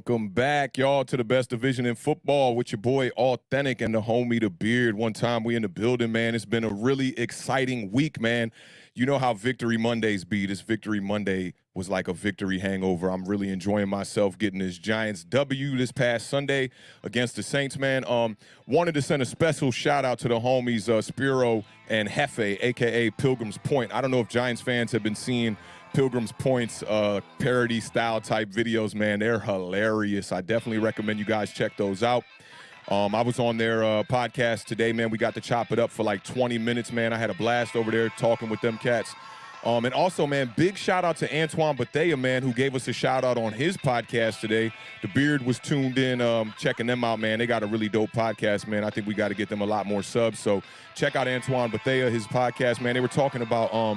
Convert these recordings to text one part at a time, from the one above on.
Welcome back, y'all, to the best division in football with your boy Awthentik and the homie The Beard. One time we in the building, man. It's been a really exciting week, man. You know how Victory Mondays be. This Victory Monday was like a victory hangover. I'm really enjoying myself getting this Giants W this past Sunday against the Saints, man. Wanted to send a special shout out to the homies Spiro and Hefe, a.k.a. Pilgrim's Point. I don't know if Giants fans have been seeing Pilgrim's Point's parody style type videos, man. They're hilarious. I definitely recommend you guys check those out. I was on their podcast today, man. We got to chop it up for like 20 minutes, man. I had a blast over there talking with them cats. And also, man, big shout out to Antoine Bethea, man, who gave us a shout out on his podcast today. The Beard was tuned in, checking them out, man. They got a really dope podcast, man. I think we got to get them a lot more subs. So check out Antoine Bethea, his podcast, man. They were talking about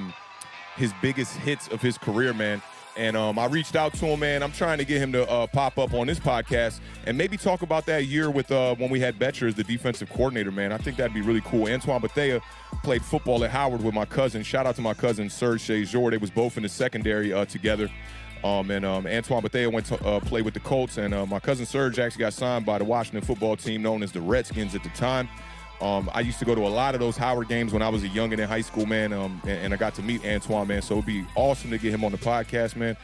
his biggest hits of his career, man. And I reached out to him, man. I'm trying to get him to pop up on this podcast and maybe talk about that year with when we had Betcher as the defensive coordinator, man. I think that'd be really cool. Antoine Bethea played football at Howard with my cousin. Shout out to my cousin, Serge Shazor. They was both in the secondary together. And Antoine Bethea went to play with the Colts. And my cousin Serge actually got signed by the Washington football team known as the Redskins at the time. I used to go to a lot of those Howard games when I was a youngin' in high school, man, and I got to meet Antoine, man, so it'd be awesome to get him on the podcast, man.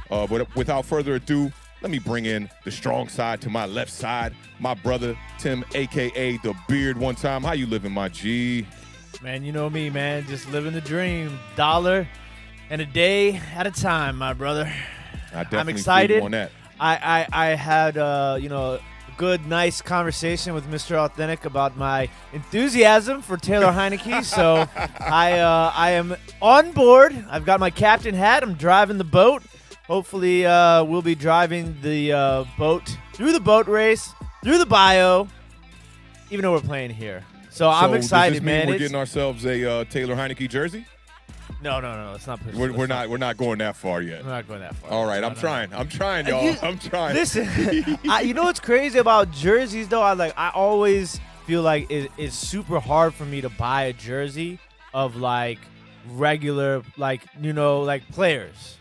But without further ado, let me bring in the strong side to my left side, my brother, Tim, a.k.a. The Beard, one time. How you living, my G? Man, you know me, man, just living the dream. Dollar and a day at a time, my brother. I'm excited. Feel you on that. I had, good, nice conversation with Mr. Awthentik about my enthusiasm for Taylor Heineke. So I am on board. I've got my captain hat. I'm driving the boat. Hopefully we'll be driving the boat through the boat race, through the bio, even though we're playing here. So I'm excited, does this mean man. We're getting ourselves a Taylor Heineke jersey? No. It's not. We're not going that far yet. We're not going that far. All right, I'm trying, y'all. I'm trying. Listen, you know what's crazy about jerseys, though? I always feel like it's super hard for me to buy a jersey of like regular, players.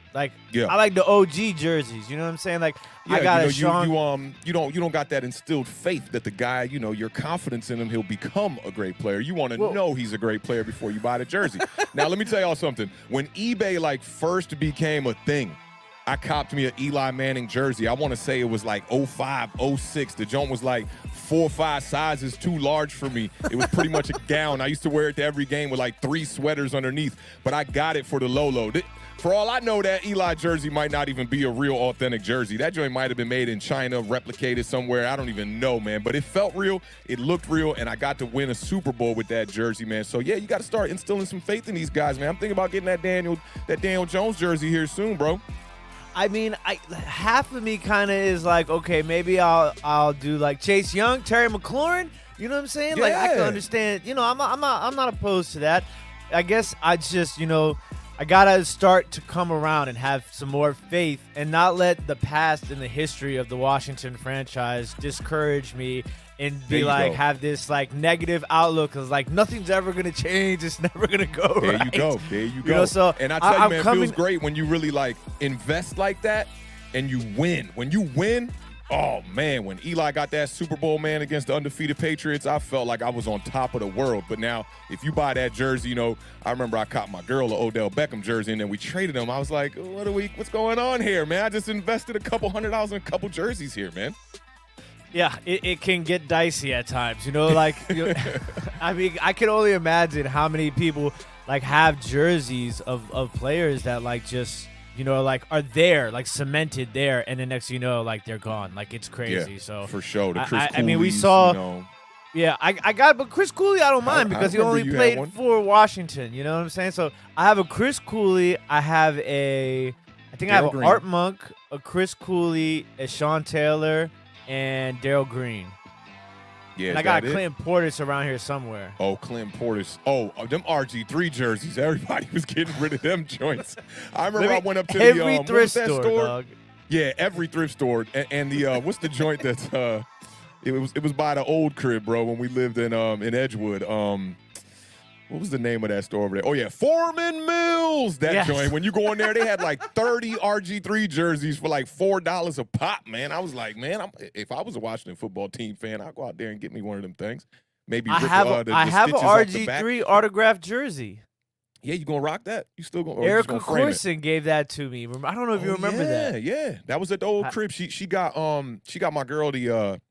Yeah. I like the OG jerseys. You know what I'm saying? Yeah, I got you don't got that instilled faith that the guy, your confidence in him, he'll become a great player. You want to know he's a great player before you buy the jersey. Now, let me tell y'all something. When eBay first became a thing, I copped me an Eli Manning jersey. I want to say it was 05, 06. The joint was 4 or 5 sizes too large for me. It was pretty much a gown. I used to wear it to every game with 3 sweaters underneath, but I got it for the Lolo. For all I know, that Eli jersey might not even be a real authentic jersey. That joint might have been made in China, replicated somewhere. I don't even know, man. But it felt real. It looked real, and I got to win a Super Bowl with that jersey, man. So, yeah, you got to start instilling some faith in these guys, man. I'm thinking about getting that Daniel Jones jersey here soon, bro. I mean, half of me kind of is okay, maybe I'll do Chase Young, Terry McLaurin. You know what I'm saying? Yeah. I can understand. I'm not opposed to that. I guess I just I gotta start to come around and have some more faith and not let the past and the history of the Washington franchise discourage me and be have this negative outlook because nothing's ever gonna change. It's never gonna go right. There you go. And I tell you, man, it feels great when you really invest like that and you win. When you win, oh man, when Eli got that Super Bowl, man, against the undefeated Patriots, I felt like I was on top of the world. But now, if you buy that jersey, I remember I caught my girl an Odell Beckham jersey, and then we traded them. I was like, what's going on here, man? I just invested a couple $100 in a couple jerseys here, man. Yeah, it can get dicey at times, I mean, I can only imagine how many people have jerseys of players that just are there, cemented there, and then next thing you know, they're gone. It's crazy. Yeah, so for sure. The Chris I mean, we Cooley's, Yeah, but Chris Cooley, I don't mind because he only played for Washington. You know what I'm saying? So I have a Chris Cooley. I have I think I have an Art Monk, a Chris Cooley, a Sean Taylor, and Darryl Green. Yeah, and I got a Clinton Portis around here somewhere. Oh, Clinton Portis. Oh, them RG3 jerseys. Everybody was getting rid of them joints. I remember I went up to every the thrift store. Dog. Yeah, every thrift store. And the what's the joint that's it was by the old crib, bro, when we lived in Edgewood. What was the name of that store over there? Oh, yeah, Foreman Mills, that Yes. joint. When you go in there, they had like 30 RG3 jerseys for like $4 a pop, man. I was like, man, if I was a Washington football team fan, I'd go out there and get me one of them things. Maybe I rip, have the I have an stitches off the back. RG3 autographed jersey. Yeah, you gonna rock that? You still gonna? Erica Corson gave that to me. I don't know if you remember that. Yeah, that was at the old crib. She got my girl the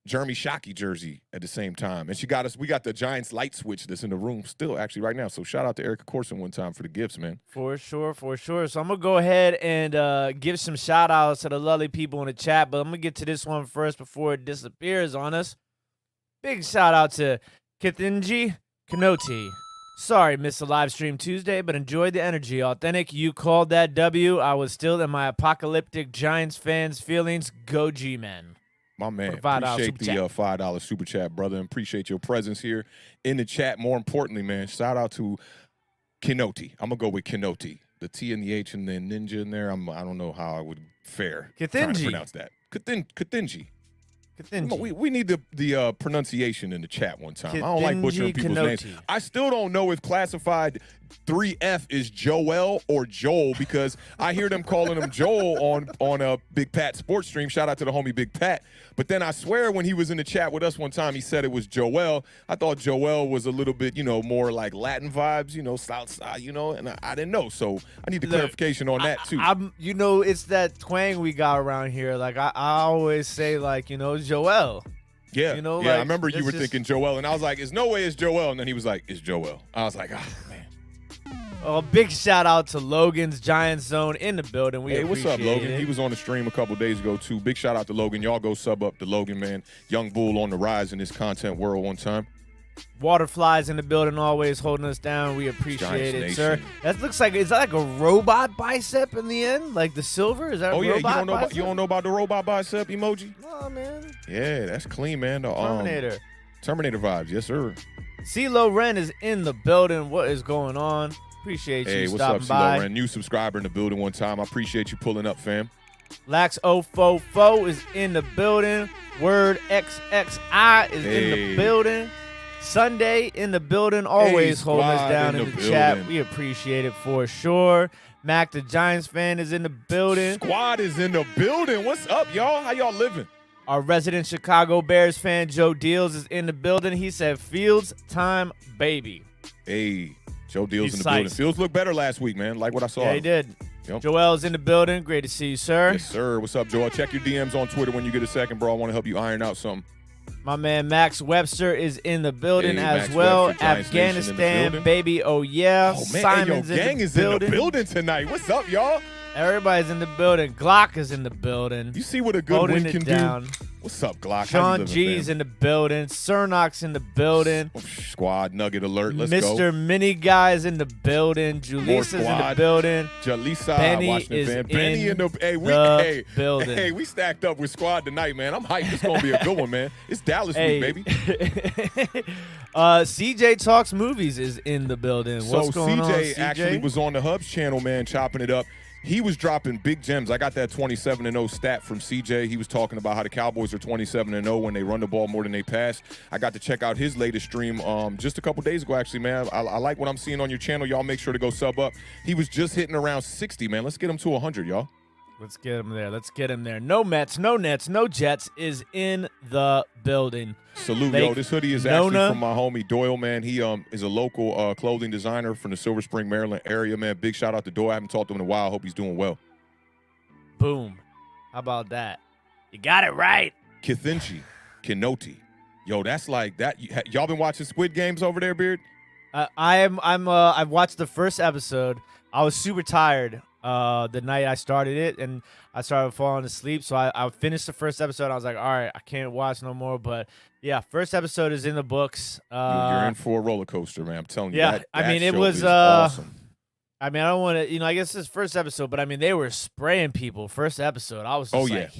Jeremy Shockey jersey at the same time, and we got the Giants light switch that's in the room still actually right now. So shout out to Erica Corson one time for the gifts, man. For sure. So I'm gonna go ahead and give some shout outs to the lovely people in the chat, but I'm gonna get to this one first before it disappears on us. Big shout out to Kithinji Kanoti. Sorry, missed the live stream Tuesday, but enjoyed the energy. Authentic, you called that W. I was still in my apocalyptic Giants fans' feelings. Go G-Men. My man, appreciate the $5 super chat, brother, and appreciate your presence here in the chat. More importantly, man, shout out to Kinoti. I'm going to go with Kinoti. The T and the H and the ninja in there, I don't know how I would fare. Trying to pronounce that. Kithinji. We need the pronunciation in the chat one time. I don't like butchering people's names. I still don't know if classified 3F is Joel or Joel because I hear them calling him Joel on a Big Pat sports stream. Shout out to the homie Big Pat. But then I swear when he was in the chat with us one time, he said it was Joel. I thought Joel was a little bit, more like Latin vibes, South side, and I didn't know. So I need the clarification on that too. It's that twang we got around here. Like I always say, like, Joel. Yeah, I remember you were thinking Joel, and I was like, "There's no way it's Joel." And then he was like, "It's Joel." I was like, "Ah, man." Oh, big shout out to Logan's Giants Zone in the building. Hey, what's up, Logan? He was on the stream a couple days ago too. Big shout out to Logan. Y'all go sub up to Logan, man. Young bull on the rise in this content world one time. Waterflies in the building, always holding us down. We appreciate it, sir. That looks like, is that like a robot bicep in the end? Like the silver? Is that a robot bicep? You don't know about the robot bicep emoji? Oh, man. Yeah, that's clean, man. The, Terminator vibes, yes, sir. CeeLo Ren is in the building. What is going on? Appreciate you stopping by. Hey, what's up, CeeLo Ren? New subscriber in the building one time. I appreciate you pulling up, fam. Lax044 is in the building. Word XXI is in the building. Sunday in the building, always holding us down in the chat. We appreciate it for sure. Mac, the Giants fan, is in the building. Squad is in the building. What's up, y'all? How y'all living? Our resident Chicago Bears fan, Joe Deals, is in the building. He said, Fields time, baby. Hey, Joe Deals in the building. Fields looked better last week, man. Like what I saw. Yeah, he did. Yep. Joel's in the building. Great to see you, sir. Yes, sir. What's up, Joel? Check your DMs on Twitter when you get a second, bro. I want to help you iron out something. My man Max Webster is in the building as Max well. Webster, Afghanistan, baby. Oh, yeah. Oh, man. Simon's hey, yo, gang is in the building tonight. What's up, y'all? Everybody's in the building. Glock is in the building. You see what a good win can do? What's up, Glock? Sean G's in the building. Cernoc's in the building. Squad Nugget alert. Let's go. Mr. Mini Guy is in the building. Julisa's in the building. Jalisa, Benny Washington is fan. Benny in the building. Hey, we stacked up with Squad tonight, man. I'm hyped. It's gonna be a good one, man. It's Dallas week, baby. CJ Talks Movies is in the building. What's going on, CJ? Actually was on the Hubs channel, man, chopping it up. He was dropping big gems. I got that 27-0 stat from CJ. He was talking about how the Cowboys are 27-0 when they run the ball more than they pass. I got to check out his latest stream just a couple days ago, actually, man. I like what I'm seeing on your channel. Y'all make sure to go sub up. He was just hitting around 60, man. Let's get him to 100, y'all. Let's get him there. No Mets, no Nets, no Jets is in the building. Salute, yo. This hoodie is actually from my homie Doyle, man. He is a local clothing designer from the Silver Spring, Maryland area, man. Big shout out to Doyle. I haven't talked to him in a while. Hope he's doing well. Boom. How about that? You got it right. Kithinji Kinoti. Yo, that's like that. Y'all been watching Squid Games over there, Beard? I've watched the first episode. I was super tired the night I started it, and I started falling asleep. So I finished the first episode. I was like, all right, I can't watch no more. But yeah, first episode is in the books. You're in for a roller coaster, man. I'm telling you. Yeah, it was awesome. I mean, I don't want to, I guess this first episode, but I mean, they were spraying people. First episode, I was just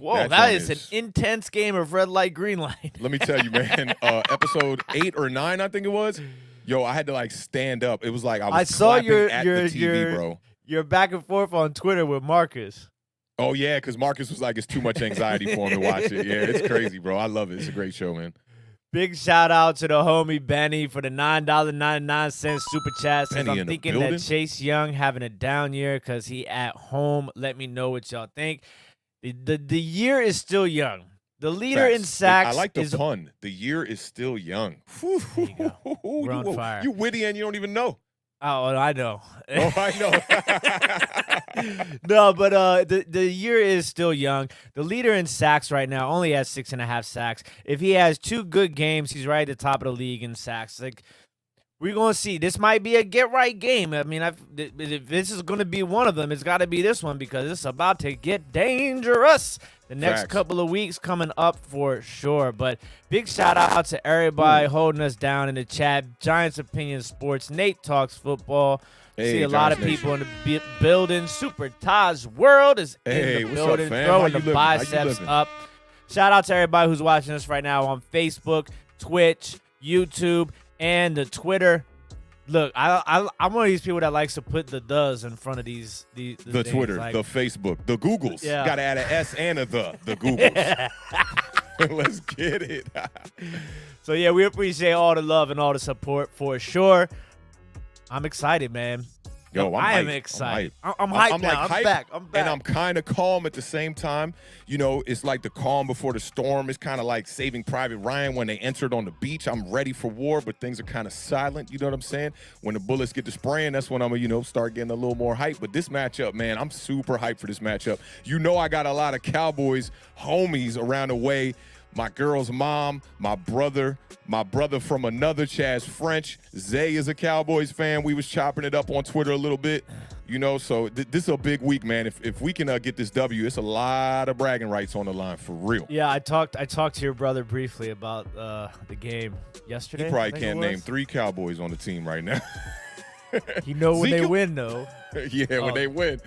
whoa, that is an intense game of red light, green light. Let me tell you, man. Episode 8 or 9, I think it was. Yo, I had to like stand up. It was like I saw your TV, bro. You're back and forth on Twitter with Marcus. Oh, yeah, because Marcus was like, it's too much anxiety for him to watch it. Yeah, it's crazy, bro. I love it. It's a great show, man. Big shout out to the homie Benny for the $9.99 super chat. Says, Benny I'm in the thinking building? that Chase Young having a down year because he at home. Let me know what y'all think. The year is still young. The leader in Facts. sacks I like the is pun. The year is still young. There you go. We're on fire. You witty and you don't even know. Oh, I know. Oh, I know. No, but the year is still young. The leader in sacks right now only has 6.5 sacks. If he has 2 good games, he's right at the top of the league in sacks. Like, we're gonna see. This might be a get right game. I mean, if this is gonna be one of them, it's got to be this one because it's about to get dangerous. The next Facts. couple of weeks coming up for sure. But big shout out to everybody holding us down in the chat. Giants Opinion Sports. Nate Talks Football. Hey, See a lot of Giants people in the building. Super Taj World is Hey, in the what's up, building, fam? throwing How the you living? biceps How you living? up. Shout out to everybody who's watching us right now on Facebook, Twitch, YouTube, and the Twitter. Look, I'm one of these people that likes to put the does in front of these The things, Twitter, like, the Facebook, the Googles. Yeah. Got to add an S and a the Googles. Let's get it. So yeah, we appreciate all the love and all the support for sure. I'm excited, man. Yo, I am hyped. excited. I'm hyped now. I'm hyped, back. I'm back. And I'm kind of calm at the same time. You know, it's like the calm before the storm. It's kind of like Saving Private Ryan when they entered on the beach. I'm ready for war, but things are kind of silent. You know what I'm saying? When the bullets get to spraying, that's when I'm going to, start getting a little more hype. But this matchup, man, I'm super hyped for this matchup. You know I got a lot of Cowboys homies around the way. My girl's mom, my brother from another, Chaz French. Zay is a Cowboys fan. We was chopping it up on Twitter a little bit, so this is a big week, man. If we can get this W, it's a lot of bragging rights on the line, for real. Yeah, I talked to your brother briefly about the game yesterday. He probably can't name 3 Cowboys on the team right now. You know when they win, though. Yeah, when they win.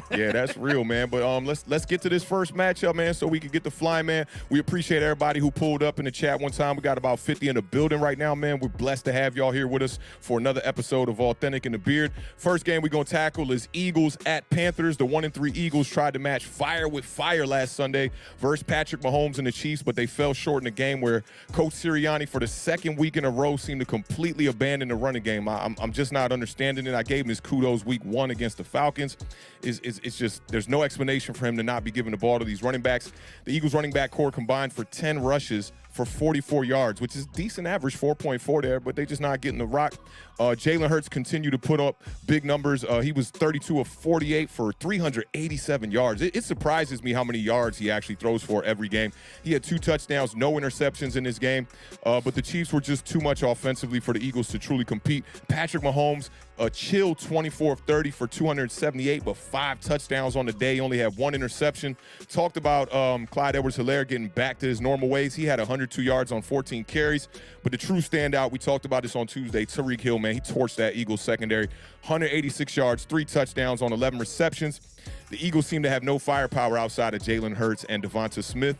Yeah, that's real, man. But let's get to this first matchup, man, so we can get the fly, man. We appreciate everybody who pulled up in the chat one time. We got about 50 in the building right now, man. We're blessed to have y'all here with us for another episode of Awthentik and The Beard. First game we're going to tackle is Eagles at Panthers. The 1-3 Eagles tried to match fire with fire last Sunday versus Patrick Mahomes and the Chiefs, but they fell short in the game where Coach Sirianni, for the second week in a row, seemed to completely abandon the running game. I'm just not understanding it. I gave him his kudos week 1 against the Falcons. It's just there's no explanation for him to not be giving the ball to these running backs. The Eagles running back core combined for 10 rushes for 44 yards, which is decent average, 4.4 there, but they just not getting the rock. Jalen Hurts continued to put up big numbers. He was 32 of 48 for 387 yards. It surprises me how many yards he actually throws for every game. He had 2 touchdowns, no interceptions in this game, but the Chiefs were just too much offensively for the Eagles to truly compete. Patrick Mahomes, a chill 24 of 30 for 278, but 5 touchdowns on the day. He only had 1 interception. Talked about Clyde Edwards-Helaire getting back to his normal ways. He had 102 yards on 14 carries, but the true standout, we talked about this on Tuesday, Tyreek Hill, man, he torched that Eagles secondary. 186 yards, 3 touchdowns on 11 receptions. The Eagles seem to have no firepower outside of Jalen Hurts and Devonta Smith.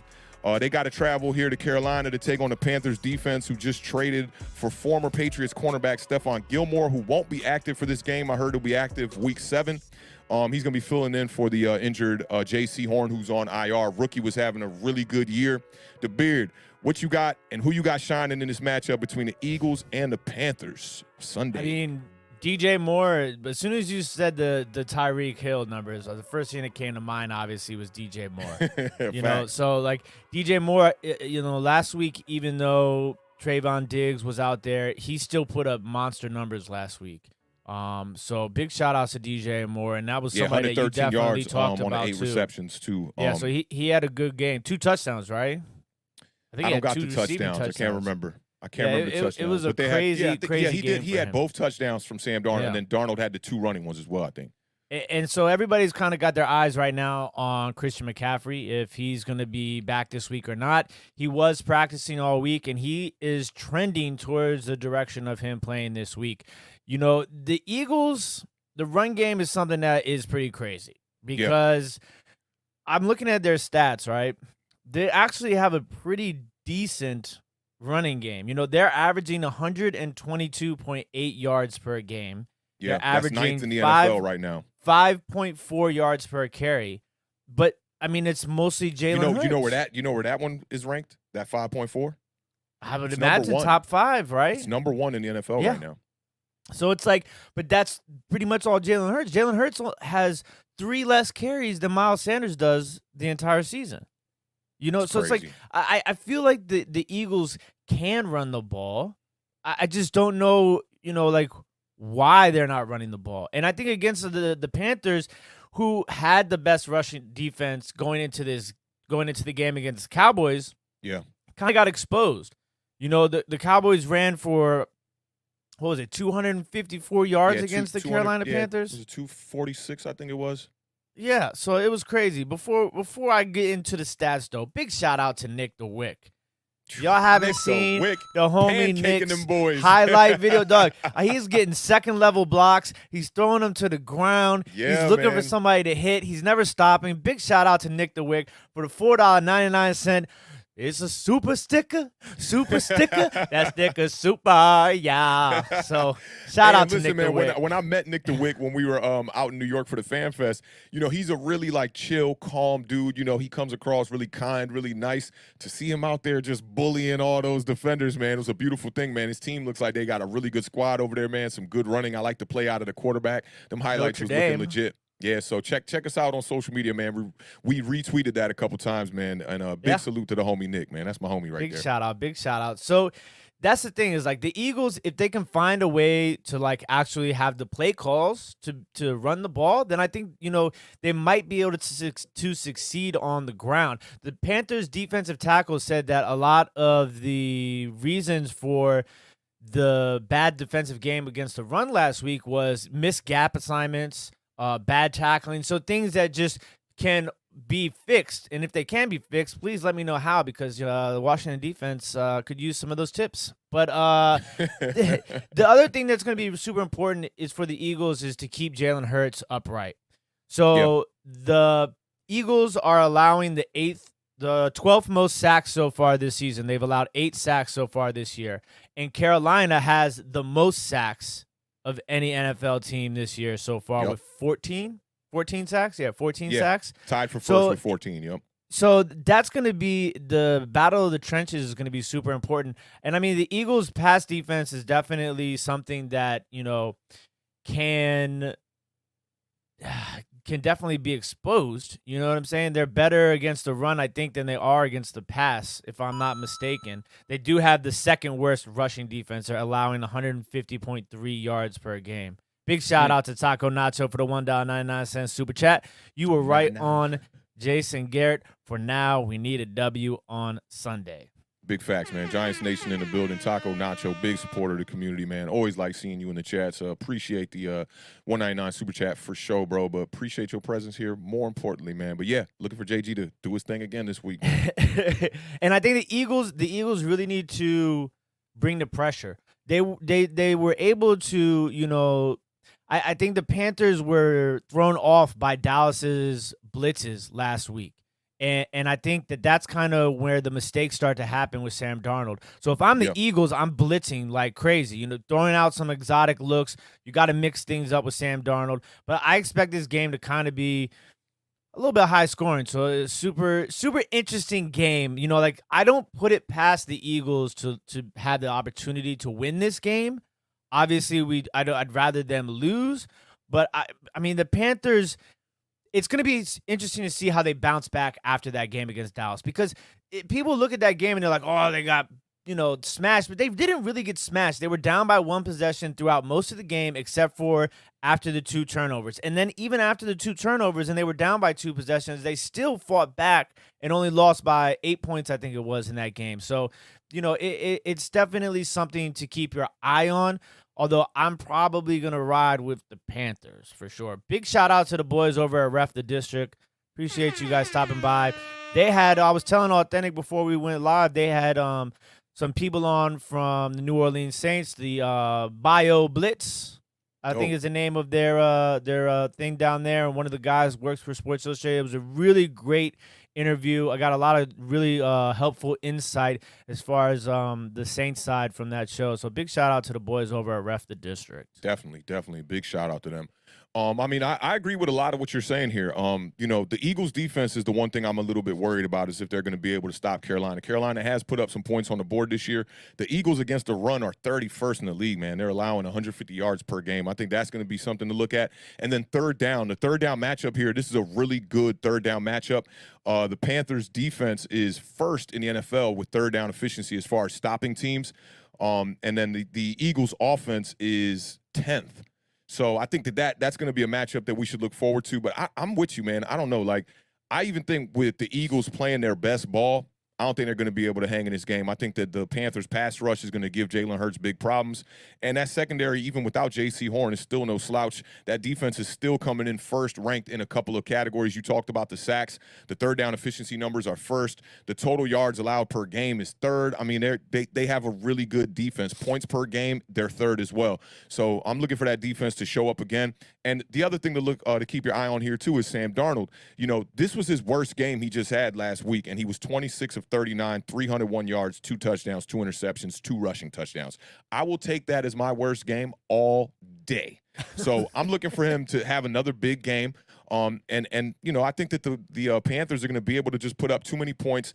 They got to travel here to Carolina to take on the Panthers defense, who just traded for former Patriots cornerback Stephon Gilmore, who won't be active for this game. I heard he'll be active week 7. He's going to be filling in for the injured J.C. Horn, who's on IR. Rookie was having a really good year. The Beard, what you got and who you got shining in this matchup between the Eagles and the Panthers Sunday? I mean, DJ Moore, as soon as you said the Tyreek Hill numbers, the first thing that came to mind, obviously, was DJ Moore. So, like, DJ Moore, last week, even though Trayvon Diggs was out there, he still put up monster numbers last week. So big shout outs to DJ Moore, and that was somebody that you definitely talked on about 8 too. receptions too. Yeah, so he had a good game, 2 touchdowns, right? I think I he don't had got 2 the receiving touchdowns. I can't remember. Yeah, the touchdowns. it was a But they crazy he game He for had him. both touchdowns from Sam Darnold, Yeah. and then Darnold had the 2 running ones as well, I think. And so everybody's kind of got their eyes right now on Christian McCaffrey, if he's going to be back this week or not. He was practicing all week, and he is trending towards the direction of him playing this week. The Eagles, the run game is something that is pretty crazy because I'm looking at their stats, right? They actually have a pretty decent running game. They're averaging 122.8 yards per game. Yeah, They're that's 9th averaging in the NFL right now. 5.4 yards per carry. But I mean, it's mostly Jalen Hurts. You know where that one is ranked? That 5.4? I would It's imagine #1. top 5, right? It's #1 in the NFL Yeah. right now. So it's like, but that's pretty much all Jalen Hurts. Jalen Hurts has 3 less carries than Miles Sanders does the entire season. You know, It's so it's like crazy. I feel like the Eagles can run the ball. I just don't know, like why they're not running the ball. And I think against the Panthers, who had the best rushing defense going into the game against the Cowboys, Yeah. kind of got exposed. The Cowboys ran for, what was it, 254 yards Yeah, against the 200 Carolina yeah, Panthers? Was it 246, I think it was? Yeah, so it was crazy. Before I get into the stats, though, big shout out to Nick the Wick. Y'all haven't Nick the seen Wick, the homie pancaking Nick's them boys. highlight video, dog. He's getting second-level blocks. He's throwing them to the ground. Yeah, He's looking for man. somebody to hit. He's never stopping. Big shout out to Nick the Wick for the $4.99. It's a super sticker. That sticker super, yeah. So shout out to listen, Nick man, the Wick. when I met Nick the Wick when we were out in New York for the Fan Fest, he's a really like chill, calm dude. He comes across really kind, really nice. To see him out there just bullying all those defenders, man, it was a beautiful thing, man. His team looks like they got a really good squad over there, man. Some good running. I like to play out of the quarterback. Them highlights was looking legit. Yeah, so check us out on social media, man. We retweeted that a couple times, man. And big salute to the homie Nick, man. That's my homie right Big there. Big shout out. So that's the thing is like the Eagles, if they can find a way to like actually have the play calls to run the ball, then I think they might be able to succeed on the ground. The Panthers defensive tackle said that a lot of the reasons for the bad defensive game against the run last week was missed gap assignments, bad tackling, so things that just can be fixed. And if they can be fixed, please let me know how, because the Washington defense could use some of those tips. But the other thing that's going to be super important is for the Eagles is to keep Jalen Hurts upright. So the Eagles are allowing the 12th most sacks so far this season. They've allowed 8 sacks so far this year. And Carolina has the most sacks of any NFL team this year so far with 14 sacks. Yeah, 14 sacks. Tied for first with 14, yep. So that's going to be the battle of the trenches is going to be super important. And I mean, the Eagles' pass defense is definitely something that, can definitely be exposed. You know what I'm saying? They're better against the run, I think, than they are against the pass, if I'm not mistaken. They do have the second worst rushing defense. They're allowing 150.3 yards per game. Big shout out to Taco Nacho for the $1.99 super chat. You were right on Jason Garrett. For now, we need a W on Sunday. Big facts, man. Giants Nation in the building. Taco Nacho, big supporter of the community, man. Always like seeing you in the chat. So appreciate the 199 super chat for sure, bro. But appreciate your presence here more importantly, man. But yeah, looking for JG to do his thing again this week. And I think the Eagles really need to bring the pressure. They were able to, I think the Panthers were thrown off by Dallas's blitzes last week. And I think that's kind of where the mistakes start to happen with Sam Darnold. So if I'm the Eagles, I'm blitzing like crazy, throwing out some exotic looks. You got to mix things up with Sam Darnold. But I expect this game to kind of be a little bit high scoring. So it's super interesting game. I don't put it past the Eagles to have the opportunity to win this game. Obviously, I'd rather them lose. But I mean, the Panthers, it's going to be interesting to see how they bounce back after that game against Dallas, because people look at that game and they're like, oh, they got, smashed, but they didn't really get smashed. They were down by 1 possession throughout most of the game, except for after the 2 turnovers. And then even after the 2 turnovers and they were down by 2 possessions, they still fought back and only lost by 8 points, I think it was, in that game. So, it's definitely something to keep your eye on. Although I'm probably going to ride with the Panthers for sure. Big shout out to the boys over at Ref the District. Appreciate you guys stopping by. They had, I was telling Awthentik before we went live, they had some people on from the New Orleans Saints, the Bio Blitz, I think is the name of their thing down there. And one of the guys works for Sports Illustrated. It was a really great interview. I got a lot of really helpful insight as far as the Saints side from that show. So big shout out to the boys over at Ref the District. Definitely. Big shout out to them. I mean, I agree with a lot of what you're saying here. The Eagles defense is the one thing I'm a little bit worried about is if they're going to be able to stop Carolina. Carolina has put up some points on the board this year. The Eagles against the run are 31st in the league, man. They're allowing 150 yards per game. I think that's going to be something to look at. And then third down, the third down matchup here, this is a really good third down matchup. The Panthers defense is first in the NFL with third down efficiency as far as stopping teams. And then the Eagles offense is 10th. So I think that's going to be a matchup that we should look forward to. But I'm with you, man. I don't know. Like, I even think with the Eagles playing their best ball, I don't think they're going to be able to hang in this game. I think that the Panthers' pass rush is going to give Jalen Hurts big problems. And that secondary, even without J.C. Horn, is still no slouch. That defense is still coming in first, ranked in a couple of categories. You talked about the sacks. The third down efficiency numbers are first. The total yards allowed per game is third. I mean, they have a really good defense. Points per game, they're third as well. So I'm looking for that defense to show up again. And the other thing to keep your eye on here, too, is Sam Darnold. This was his worst game he just had last week, and he was 26 of 39, 301 yards, 2 touchdowns, 2 interceptions, 2 rushing touchdowns. I will take that as my worst game all day. So I'm looking for him to have another big game. I think that the Panthers are going to be able to just put up too many points.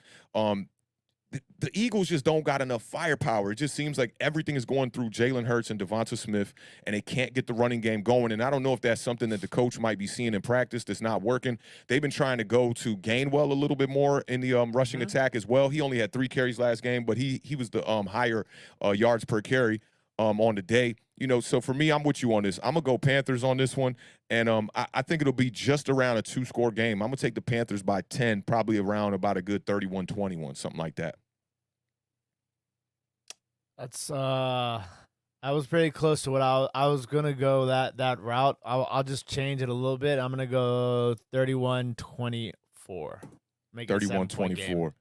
The Eagles just don't got enough firepower. It just seems like everything is going through Jalen Hurts and Devonta Smith, and they can't get the running game going. And I don't know if that's something that the coach might be seeing in practice that's not working. They've been trying to go to Gainwell a little bit more in the rushing attack as well. He only had 3 carries last game, but he was the higher yards per carry on the day. So for me, I'm with you on this. I'm going to go Panthers on this one, and I think it'll be just around a 2-score game. I'm going to take the Panthers by 10, probably around about a good 31-21, something like that. That's I was pretty close to what I was gonna go that route. I'll just change it a little bit. I'm gonna go 31-24. Make it 31-24.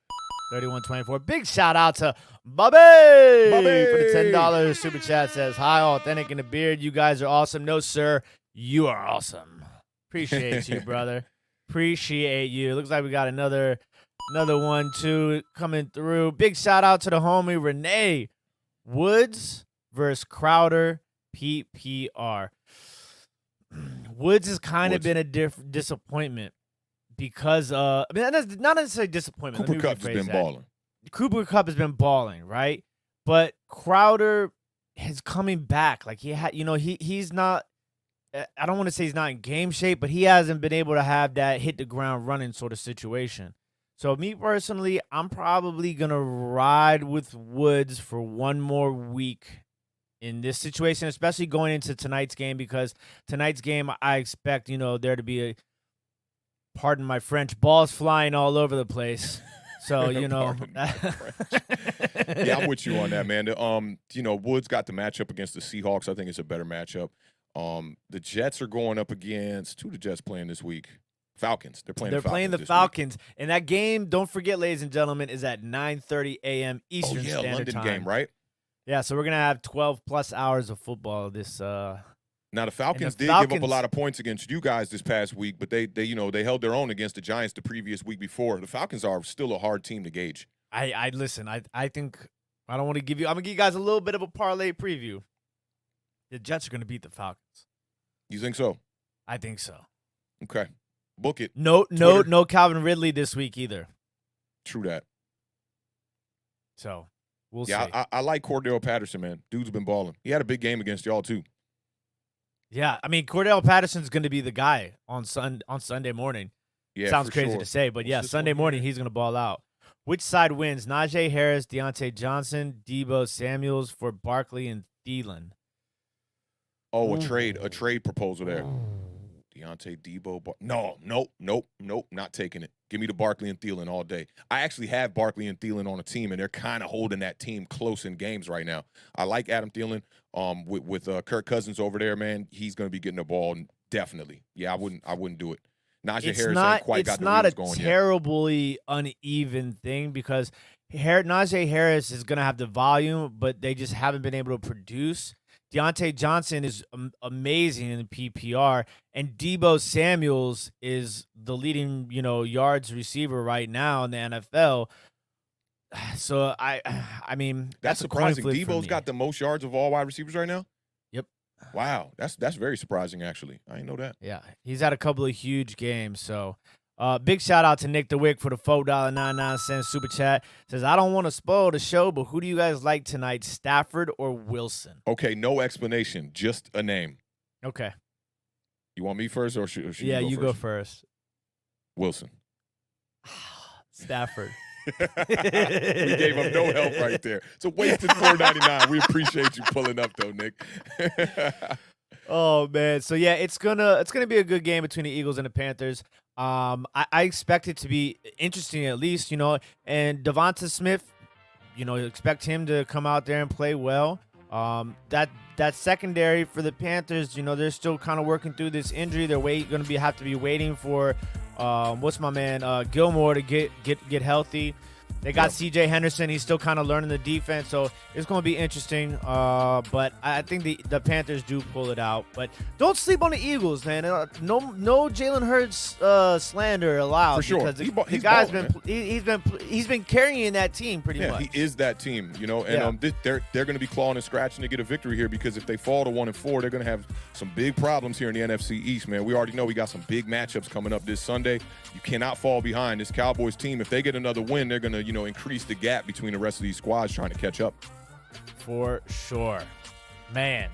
31-24. Big shout out to Bobby for the $10 super chat. Says, "Hi, Awthentik and The Beard. You guys are awesome." No, sir, you are awesome. Appreciate you, brother. Appreciate you. Looks like we got another one too coming through. Big shout out to the homie Renee. Woods versus Crowder PPR. Woods has kind of been a disappointment because not necessarily disappointment. Cooper Kupp has been balling. Cooper Kupp has been balling, right? But Crowder is coming back. Like he's not. I don't want to say he's not in game shape, but he hasn't been able to have that hit the ground running sort of situation. So me personally, I'm probably going to ride with Woods for one more week in this situation, especially going into tonight's game, because tonight's game, I expect, there to be pardon my French, balls flying all over the place. So, Yeah, I'm with you on that, man. Woods got the matchup against the Seahawks. I think it's a better matchup. The Jets are going up against, who the Jets playing this week? Falcons. They're playing the Falcons. And that game, don't forget, ladies and gentlemen, is at 9:30 a.m. Eastern Standard London Time. Game, right? Yeah, so we're going to have 12-plus hours of football this Now, the Falcons did give up a lot of points against you guys this past week, but they held their own against the Giants the previous week before. The Falcons are still a hard team to gauge. Listen, I think I don't want to give you – I'm going to give you guys a little bit of a parlay preview. The Jets are going to beat the Falcons. You think so? I think so. Okay. Book it. No Calvin Ridley this week either. True that. So, we'll see. I like Cordell Patterson, man. Dude's been balling. He had a big game against y'all, too. Yeah, I mean, Cordell Patterson's going to be the guy on Sunday morning. Yeah, sounds crazy to say, but Sunday morning he's going to ball out. Which side wins? Najee Harris, Deontay Johnson, Deebo Samuels for Barkley and Thielen. Oh, a trade proposal there. Deontay, Deebo. Nope, not taking it. Give me the Barkley and Thielen all day. I actually have Barkley and Thielen on a team, and they're kind of holding that team close in games right now. I like Adam Thielen. With Kirk Cousins over there, man, he's going to be getting the ball definitely. Yeah, I wouldn't do it. Najee Harris ain't quite got the wheels going yet. It's not a terribly uneven thing because Najee Harris is going to have the volume, but they just haven't been able to produce. Deontay Johnson is amazing in the PPR, and Deebo Samuels is the leading, yards receiver right now in the NFL. So I mean, that's surprising. Deebo's got the most yards of all wide receivers right now. Yep. Wow, that's very surprising, actually. I didn't know that. Yeah, he's had a couple of huge games. So, big shout out to Nick DeWick for the $4.99 super chat. Says, I don't want to spoil the show, but who do you guys like tonight, Stafford or Wilson? Okay, no explanation, just a name. Okay. You want me first, or should Yeah, you go first. Wilson. Stafford. We gave him no help right there. It's a wasted $4.99. We appreciate you pulling up, though, Nick. Oh man, so yeah, it's gonna be a good game between the Eagles and the Panthers. I expect it to be interesting at least, and Devonta Smith, expect him to come out there and play well. That secondary for the Panthers, they're still kind of working through this injury. They're going to have to be waiting for what's my man Gilmore to get healthy. They got C.J. Henderson. He's still kind of learning the defense, so it's going to be interesting. But I think the Panthers do pull it out. But don't sleep on the Eagles, man. No Jalen Hurts slander allowed. For sure. Because the guy's he's been carrying that team pretty much. Yeah, he is that team, And they're going to be clawing and scratching to get a victory here, because if they fall to 1-4, they're going to have some big problems here in the NFC East, man. We already know we got some big matchups coming up this Sunday. You cannot fall behind this Cowboys team. If they get another win, they're going to increase the gap between the rest of these squads trying to catch up. For sure. Man,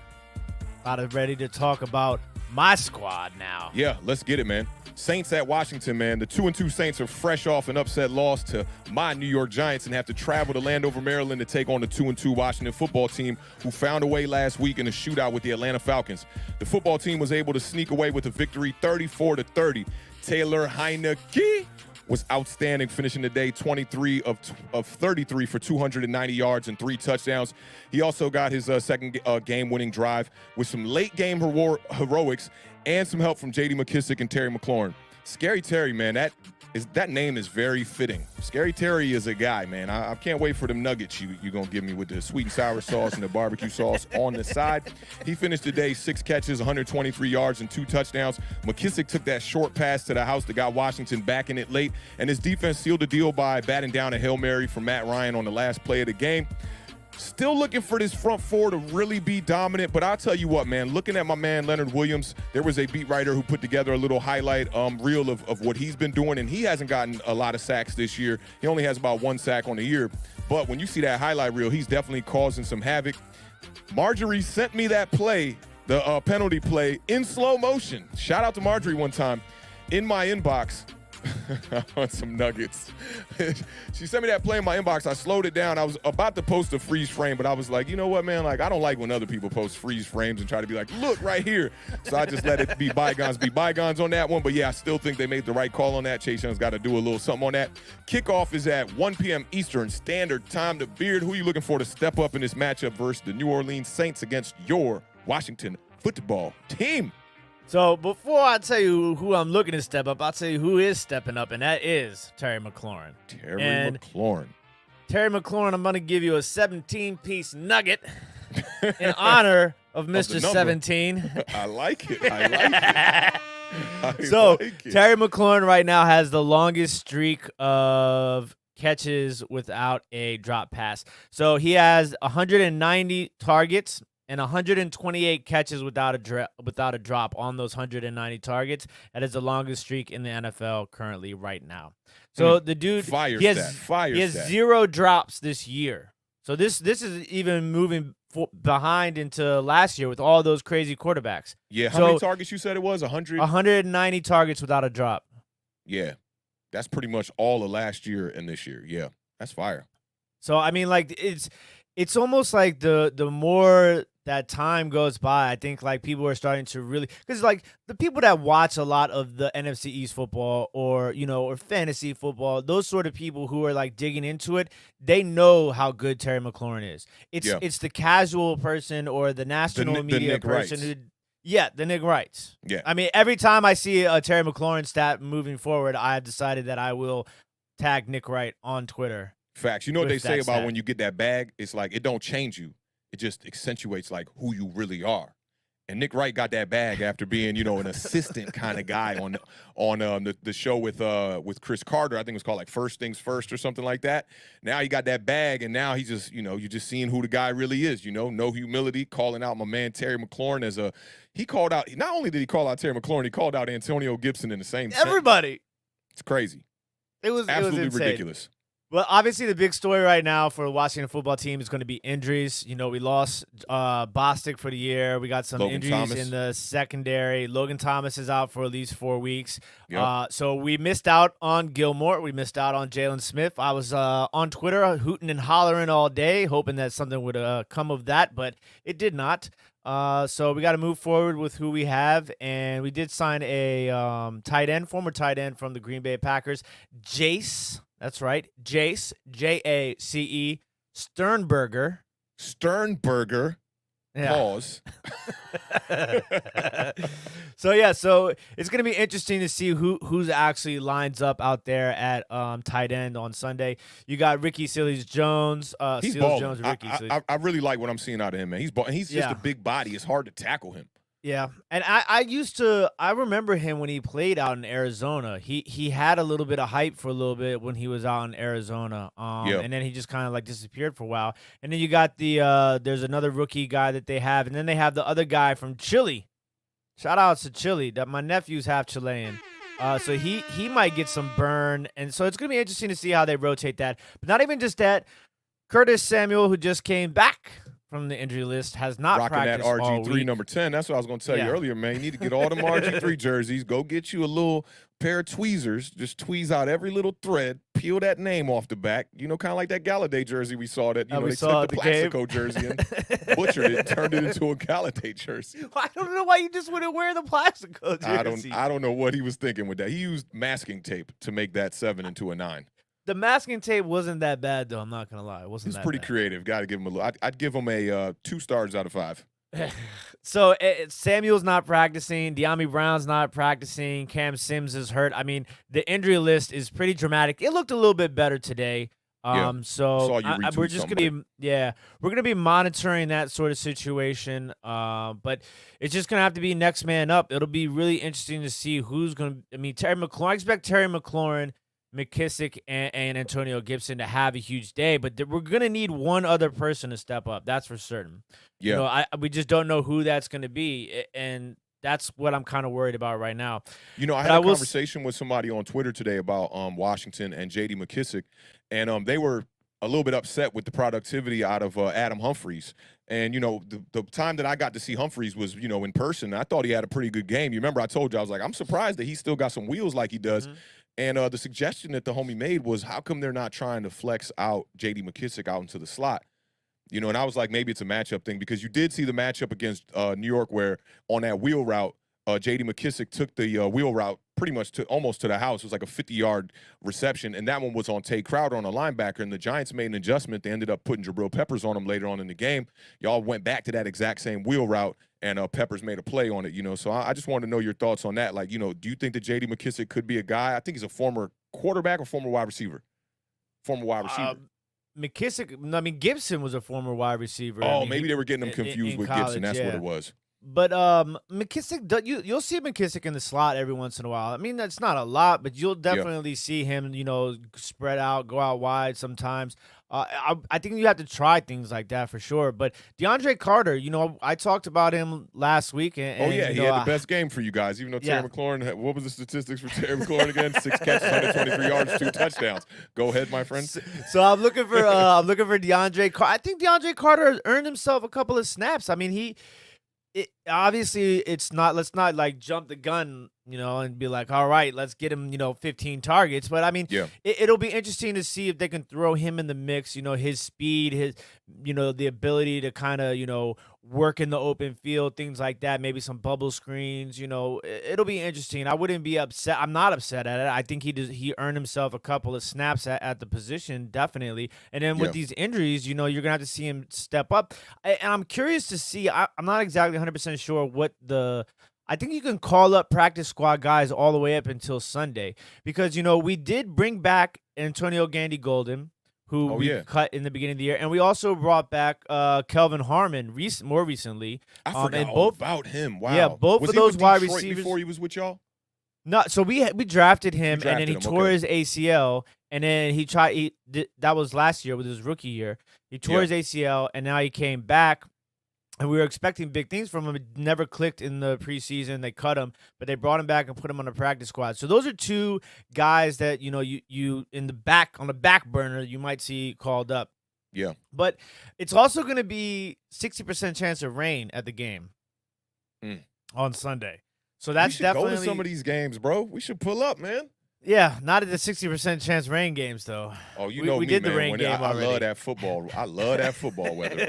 about ready to talk about my squad now. Yeah, let's get it, man. Saints at Washington, man. The 2-2 Saints are fresh off an upset loss to my New York Giants and have to travel to Landover, Maryland to take on the 2-2 Washington football team, who found a way last week in a shootout with the Atlanta Falcons. The football team was able to sneak away with a victory 34-30. Taylor Heineke was outstanding, finishing the day 23 of 33 for 290 yards and 3 touchdowns. He also got his second game-winning drive with some late-game heroics and some help from J.D. McKissick and Terry McLaurin. Scary Terry, man, that name is very fitting. Scary Terry is a guy, man. I can't wait for them nuggets you're going to give me with the sweet and sour sauce and the barbecue sauce on the side. He finished the day 6 catches, 123 yards, and 2 touchdowns. McKissick took that short pass to the house that got Washington back in it late, and his defense sealed the deal by batting down a Hail Mary from Matt Ryan on the last play of the game. Still looking for this front four to really be dominant, but I'll tell you what, man, looking at my man Leonard Williams, there was a beat writer who put together a little highlight reel of what he's been doing, and he hasn't gotten a lot of sacks this year. He only has about 1 sack on the year, but when you see that highlight reel, he's definitely causing some havoc. Marjorie sent me that play, the penalty play, in slow motion. Shout out to Marjorie one time in my inbox. I want some nuggets. She sent me that play in my inbox. I slowed it down. I was about to post a freeze frame, but I was like, you know what, man? Like, I don't like when other people post freeze frames and try to be like, look right here. So I just let it be bygones on that one. But yeah, I still think they made the right call on that. Chase Young's got to do a little something on that. Kickoff is at 1 p.m. Eastern Standard Time. The Beard, who are you looking for to step up in this matchup versus the New Orleans Saints against your Washington football team? So before I tell you who I'm looking to step up, I'll tell you who is stepping up, and that is Terry McLaurin. Terry McLaurin, I'm going to give you a 17-piece nugget in honor of Mr. 17. I like it. Terry McLaurin right now has the longest streak of catches without a drop pass. So he has 190 targets and 128 catches without a drop on those 190 targets. That is the longest streak in the NFL currently right now. So the dude he has 0 drops this year. So this is even moving behind into last year with all those crazy quarterbacks. Yeah, how many targets you said it was? 190 targets without a drop. Yeah, that's pretty much all of last year and this year. Yeah, that's fire. So I mean, like it's almost like the more that time goes by, I think like people are starting to really, because like the people that watch a lot of the NFC East football or fantasy football, those sort of people who are like digging into it, they know how good Terry McLaurin is. It's the casual person or the national media person who. Yeah, the Nick Wrights. Yeah. I mean, every time I see a Terry McLaurin stat moving forward, I have decided that I will tag Nick Wright on Twitter. Facts. You know what they say about when you get that bag? It's like it don't change you. It just accentuates like who you really are. And Nick Wright got that bag after being, an assistant kind of guy on the show with Chris Carter. I think it was called like First Things First or something like that. Now he got that bag, and now he just, you're just seeing who the guy really is. No humility, calling out my man Terry McLaurin he called out. Not only did he call out Terry McLaurin, he called out Antonio Gibson in the same sentence. Everybody. It's crazy. It was absolutely insane. ridiculous. Well, obviously, the big story right now for the Washington football team is going to be injuries. We lost Bostic for the year. We got some injuries Thomas in the secondary. Logan Thomas is out for at least 4 weeks. Yep. So we missed out on Gilmore. We missed out on Jalen Smith. I was on Twitter hooting and hollering all day, hoping that something would come of that, but it did not. So we got to move forward with who we have, and we did sign a former tight end from the Green Bay Packers, Jace. That's right, Jace, Jace Sternberger. Sternberger. Yeah. Pause. So it's gonna be interesting to see who's actually lines up out there at tight end on Sunday. You got Ricky Seals-Jones. He's Seals-Jones balling. and Ricky. I really like what I'm seeing out of him, man. He's balling. He's just a big body. It's hard to tackle him. Yeah, and I remember him when he played out in Arizona. He had a little bit of hype for a little bit when he was out in Arizona, and then he just kind of like disappeared for a while. And then you got there's another rookie guy that they have, and then they have the other guy from Chile. Shout out to Chile. That my nephew's half Chilean. So he might get some burn, and so it's gonna be interesting to see how they rotate that. But not even just that, Curtis Samuel, who just came back from the injury list, has not rocking practiced that all RG3 week. number 10. That's what I was going to tell you earlier, man. You need to get all them RG3 jerseys. Go get you a little pair of tweezers. Just tweeze out every little thread. Peel that name off the back. Kind of like that Galladay jersey we saw that, they took the Plaxico jersey and butchered it and turned it into a Galladay jersey. I don't know why you just wouldn't wear the Plaxico jersey. I don't know what he was thinking with that. He used masking tape to make that 7 into a 9. The masking tape wasn't that bad, though. I'm not gonna lie, it wasn't. He's pretty creative. Got to give him a little. I'd give him a 2 stars out of 5. So Samuel's not practicing. De'Ami Brown's not practicing. Cam Sims is hurt. I mean, the injury list is pretty dramatic. It looked a little bit better today. So we're just gonna we're gonna be monitoring that sort of situation. But it's just gonna have to be next man up. It'll be really interesting to see who's gonna. I mean, Terry McLaurin. I expect Terry McLaurin, McKissick, and Antonio Gibson to have a huge day, but we're gonna need one other person to step up. That's for certain. Yeah, we just don't know who that's gonna be, and that's what I'm kind of worried about right now. I had a conversation with somebody on Twitter today about Washington and J.D. McKissick, and they were a little bit upset with the productivity out of Adam Humphries. And, the time that I got to see Humphries was, in person. I thought he had a pretty good game. You remember I told you, I was like, I'm surprised that he still got some wheels like he does. Mm-hmm. And the suggestion that the homie made was, how come they're not trying to flex out J.D. McKissick out into the slot? And I was like, maybe it's a matchup thing, because you did see the matchup against New York where on that wheel route, J.D. McKissick took the wheel route pretty much almost to the house. It was like a 50-yard reception, and that one was on Tay Crowder on a linebacker, and the Giants made an adjustment. They ended up putting Jabril Peppers on him later on in the game. Y'all went back to that exact same wheel route, and Peppers made a play on it, So I just wanted to know your thoughts on that. Like, do you think that J.D. McKissick could be a guy? I think he's a former quarterback or former wide receiver? Former wide receiver. McKissick, Gibson was a former wide receiver. Oh, maybe they were getting him confused with college, Gibson. That's what it was. But McKissick, you'll see McKissick in the slot every once in a while. I mean, that's not a lot, but you'll definitely see him, spread out, go out wide sometimes. I think you have to try things like that for sure. But DeAndre Carter, I talked about him last week. He had the best game for you guys, even though Terry McLaurin, what was the statistics for Terry McLaurin again? 6 catches, 123 yards, 2 touchdowns. Go ahead, my friend. So I'm looking for DeAndre Carter. I think DeAndre Carter earned himself a couple of snaps. I mean, obviously it's not. Let's not like jump the gun, and be like, all right, let's get him, 15 targets. But I mean, it'll be interesting to see if they can throw him in the mix. His speed, his, the ability to kind of, work in the open field, things like that. Maybe some bubble screens. It'll be interesting. I wouldn't be upset. I'm not upset at it. I think he earned himself a couple of snaps at the position, definitely. And then with these injuries, you're gonna have to see him step up. And I'm curious to see. I'm not exactly 100% sure what I think you can call up practice squad guys all the way up until Sunday, because we did bring back Antonio Gandy Golden, who we cut in the beginning of the year, and we also brought back Kelvin Harmon more recently. I forgot all about him. Wow. Yeah, both of those wide receivers before he was with y'all. No, so we drafted him, and then he tore his ACL, and then that was last year with his rookie year. He tore his ACL, and now he came back, and we were expecting big things from him. It never clicked in the preseason. They cut him, but they brought him back and put him on the practice squad. So those are two guys that you on the back burner you might see called up. Yeah, but it's also going to be 60% chance of rain at the game on Sunday. So that's definitely go to some of these games, bro. We should pull up, man. Yeah, not at the 60% chance rain games, though. Oh, you know we me, did man. The rain game I already. love that football. I love that football weather, bro.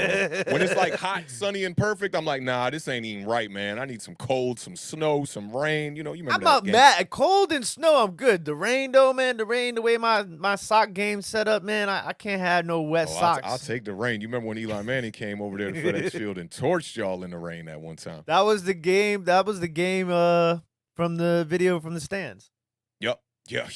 When it's like hot, sunny, and perfect, I'm like, nah, this ain't even right, man. I need some cold, some snow, some rain. You remember I'm not mad. Cold and snow, I'm good. The rain, though, man, the way my sock game's set up, man, I can't have no wet socks. I'll take the rain. You remember when Eli Manning came over there to FedEx Field and torched y'all in the rain that one time? That was the game. From the video from the stands. Yep. Yeah.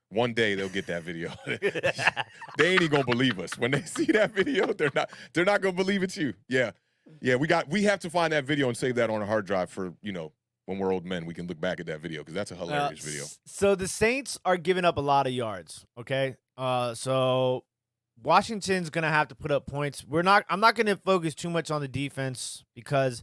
One day they'll get that video. They ain't even gonna believe us when they see that video. They're not gonna believe it's you. Yeah. We have to find that video and save that on a hard drive for when we're old men. We can look back at that video because that's a hilarious video. So the Saints are giving up a lot of yards. Okay. So Washington's gonna have to put up points. I'm not gonna focus too much on the defense because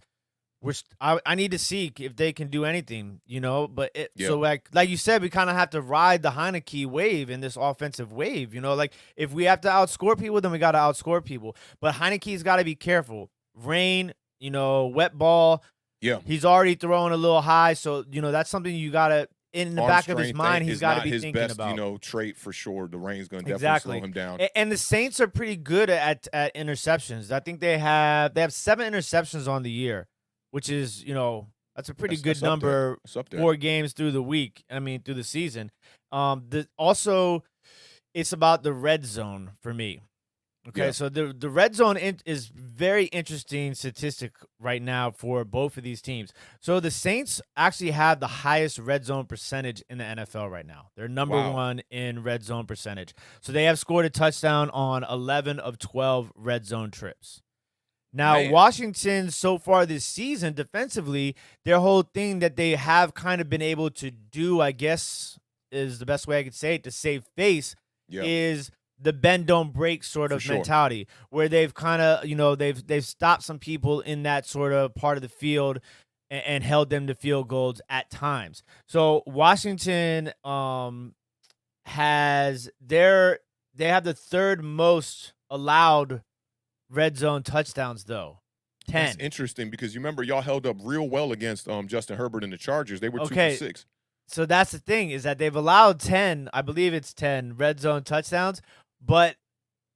I need to see if they can do anything, But so like you said, we kind of have to ride the Heineke wave in this offensive wave, Like if we have to outscore people, then we got to outscore people. But Heineke's got to be careful. Rain, wet ball. Yeah, he's already throwing a little high, so that's something you got to in the back of his mind. He's got to be thinking best, about. Trait for sure. The rain's going to definitely slow him down. And the Saints are pretty good at interceptions. I think they have 7 interceptions on the year. Which is, that's a pretty good number. 4 games through the season. Also, it's about the red zone for me. Okay, so the red zone is very interesting statistic right now for both of these teams. So the Saints actually have the highest red zone percentage in the NFL right now. They're number 1 in red zone percentage. So they have scored a touchdown on 11 of 12 red zone trips. Now, Washington, so far this season, defensively, their whole thing that they have kind of been able to do, I guess, is the best way I could say it, to save face, is the bend, don't break sort of mentality, where they've kind of, they've stopped some people in that sort of part of the field and held them to field goals at times. So Washington they have the third most allowed red zone touchdowns, though. 10. That's interesting because you remember y'all held up real well against Justin Herbert and the Chargers. They were 2 for 6. So that's the thing, is that they've allowed 10, I believe it's 10 red zone touchdowns, but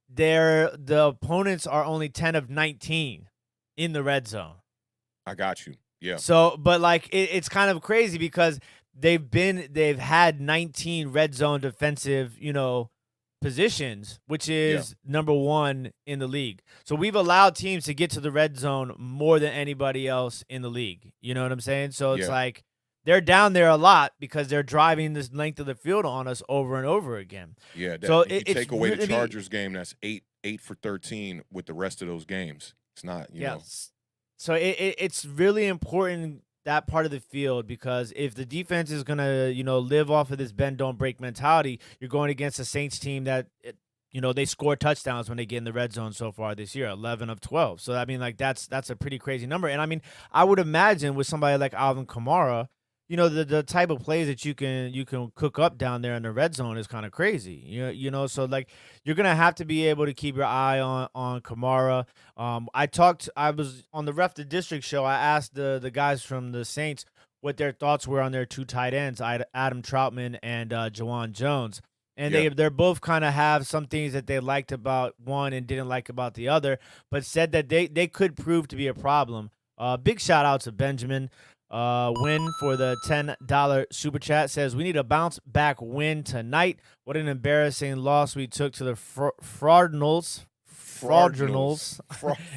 the opponents are only 10 of 19 in the red zone. I got you. Yeah. So, but like it's kind of crazy because they've had 19 red zone defensive, positions, which is number 1 in the league. So we've allowed teams to get to the red zone more than anybody else in the league. You know what I'm saying? So it's like they're down there a lot because they're driving this length of the field on us over and over again. Yeah. So if you take away the Chargers game, that's 8 for 13 with the rest of those games. It's not, you know. So it's really important, that part of the field, because if the defense is going to, live off of this bend, don't break mentality, you're going against a Saints team that, they score touchdowns when they get in the red zone so far this year, 11 of 12. So, I mean, like, that's a pretty crazy number. And, I mean, I would imagine with somebody like Alvin Kamara, the type of plays that you can cook up down there in the red zone is kind of crazy. So like you're gonna have to be able to keep your eye on Kamara. I was on the Ref the District show. I asked the guys from the Saints what their thoughts were on their 2 tight ends, Adam Troutman and Jawan Jones. And they're both kind of have some things that they liked about one and didn't like about the other, but said that they could prove to be a problem. Big shout out to Benjamin. Win for the $10 super chat, says we need a bounce back win tonight. What an embarrassing loss we took to the Fraudinals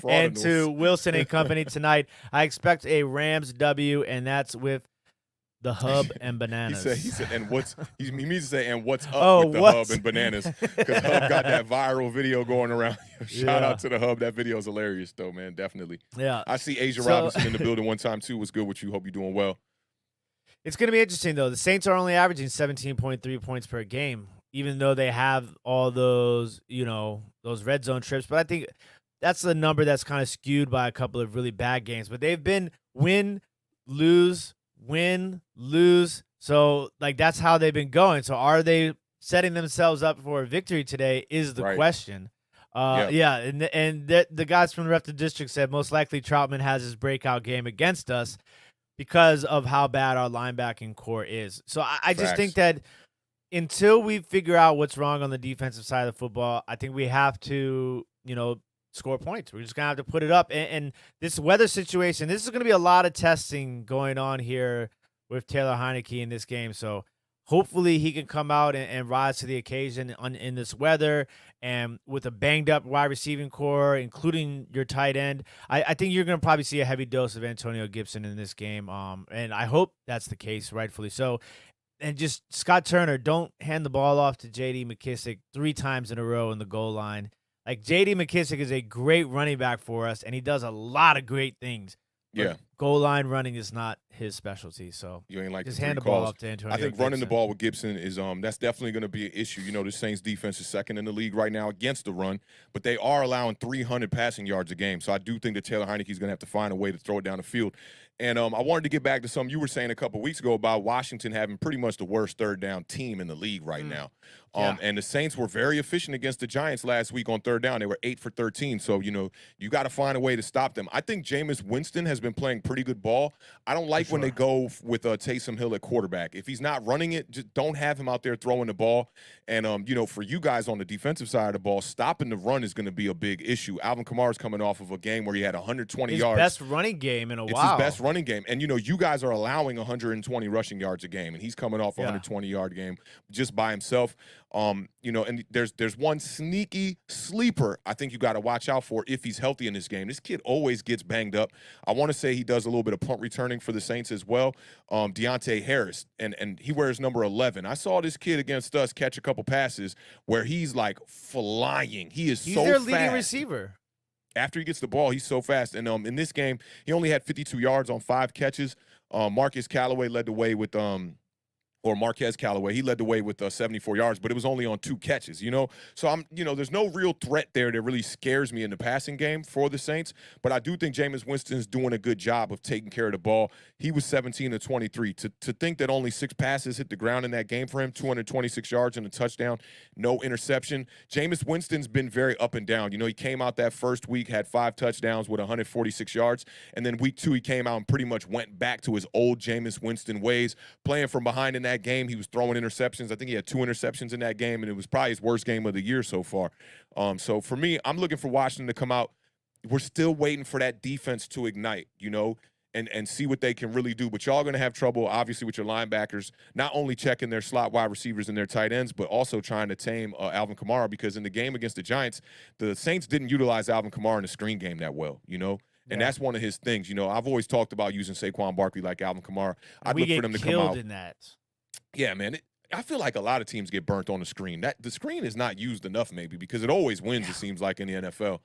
and to Wilson and company tonight. I expect a Rams W, and that's with the hub and He bananas. said, and he means to say, and what's up Oh, with the hub and bananas? Because Hub got that viral video going around. Shout out to the Hub. That video is hilarious, though, man. Definitely. Yeah. I see Asia Robinson in the building one time, too. What's good with you? Hope you're doing well. It's going to be interesting, though. The Saints are only averaging 17.3 points per game, even though they have all those, those red zone trips. But I think that's the number that's kind of skewed by a couple of really bad games. But they've been win, lose. So, that's how they've been going. So are they setting themselves up for a victory today is the question. Yeah, and the guys from the Ref the District said most likely Troutman has his breakout game against us because of how bad our linebacking core is. So I just think that until we figure out what's wrong on the defensive side of the football, I think we have to, score points. We're just going to have to put it up. And this weather situation, this is going to be a lot of testing going on here with Taylor Heineke in this game. So hopefully he can come out and rise to the occasion in this weather and with a banged-up wide receiving core, including your tight end. I think you're going to probably see a heavy dose of Antonio Gibson in this game, and I hope that's the case, rightfully so. And just Scott Turner, don't hand the ball off to J.D. McKissick 3 times in a row in the goal line. J.D. McKissick is a great running back for us, and he does a lot of great things. But goal line running is not his specialty, so you ain't just hand the ball off to Antonio I think Gibson. Running the ball with Gibson is that's definitely going to be an issue. The Saints defense is second in the league right now against the run, but they are allowing 300 passing yards a game. So I do think that Taylor Heineke is going to have to find a way to throw it down the field. And I wanted to get back to something you were saying a couple weeks ago about Washington having pretty much the worst third down team in the league right now. And the Saints were very efficient against the Giants last week on third down. They were 8 for 13. So, you got to find a way to stop them. I think Jameis Winston has been playing pretty good ball. I don't like when they go with Taysom Hill at quarterback. If he's not running it, just don't have him out there throwing the ball. And, for you guys on the defensive side of the ball, stopping the run is going to be a big issue. Alvin Kamara's coming off of a game where he had 120 yards. His best running game in a while. It's his best running game. And, you guys are allowing 120 rushing yards a game, and he's coming off a 120-yard game just by himself. And there's one sneaky sleeper I think you got to watch out for if he's healthy in this game. This kid always gets banged up. I want to say he does a little bit of punt returning for the Saints as well. Deontay Harris, and he wears number 11. I saw this kid against us catch a couple passes where he's flying. He's so fast. He's their leading receiver. After he gets the ball, he's so fast. And in this game, he only had 52 yards on 5 catches. Marquez Callaway led the way with Marquez Callaway, he led the way with 74 yards, but it was only on 2 catches, So there's no real threat there that really scares me in the passing game for the Saints. But I do think Jameis Winston's doing a good job of taking care of the ball. He was 17 to 23. To think that only 6 passes hit the ground in that game for him, 226 yards and a touchdown, no interception. Jameis Winston's been very up and down. He came out that first week, had 5 touchdowns with 146 yards. And then week 2, he came out and pretty much went back to his old Jameis Winston ways, playing from behind in that game. He was throwing interceptions. I think he had 2 interceptions in that game, and it was probably his worst game of the year so far. So for me, I'm looking for Washington to come out. We're still waiting for that defense to ignite, and see what they can really do. But y'all going to have trouble, obviously, with your linebackers, not only checking their slot wide receivers and their tight ends, but also trying to tame Alvin Kamara, because in the game against the Giants, the Saints didn't utilize Alvin Kamara in the screen game that well, And that's one of his things. I've always talked about using Saquon Barkley like Alvin Kamara. I'd look for them to come out. In that. Yeah, man. I feel like a lot of teams get burnt on the screen. The screen is not used enough, maybe, because it always wins, it seems like, in the NFL.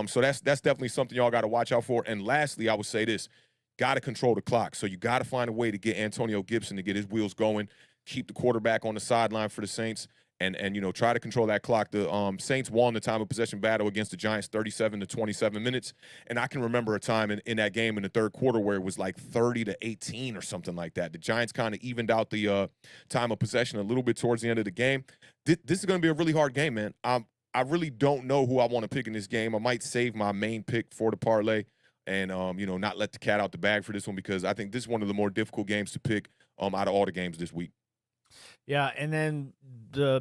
So that's definitely something y'all got to watch out for. And lastly, I would say this. Got to control the clock. So you got to find a way to get Antonio Gibson to get his wheels going, keep the quarterback on the sideline for the Saints, and try to control that clock. The Saints won the time of possession battle against the Giants 37 to 27 minutes. And I can remember a time in that game in the third quarter where it was like 30 to 18 or something like that. The Giants kind of evened out the time of possession a little bit towards the end of the game. This is going to be a really hard game, man. I really don't know who I want to pick in this game. I might save my main pick for the parlay and, not let the cat out the bag for this one, because I think this is one of the more difficult games to pick out of all the games this week. Yeah, and then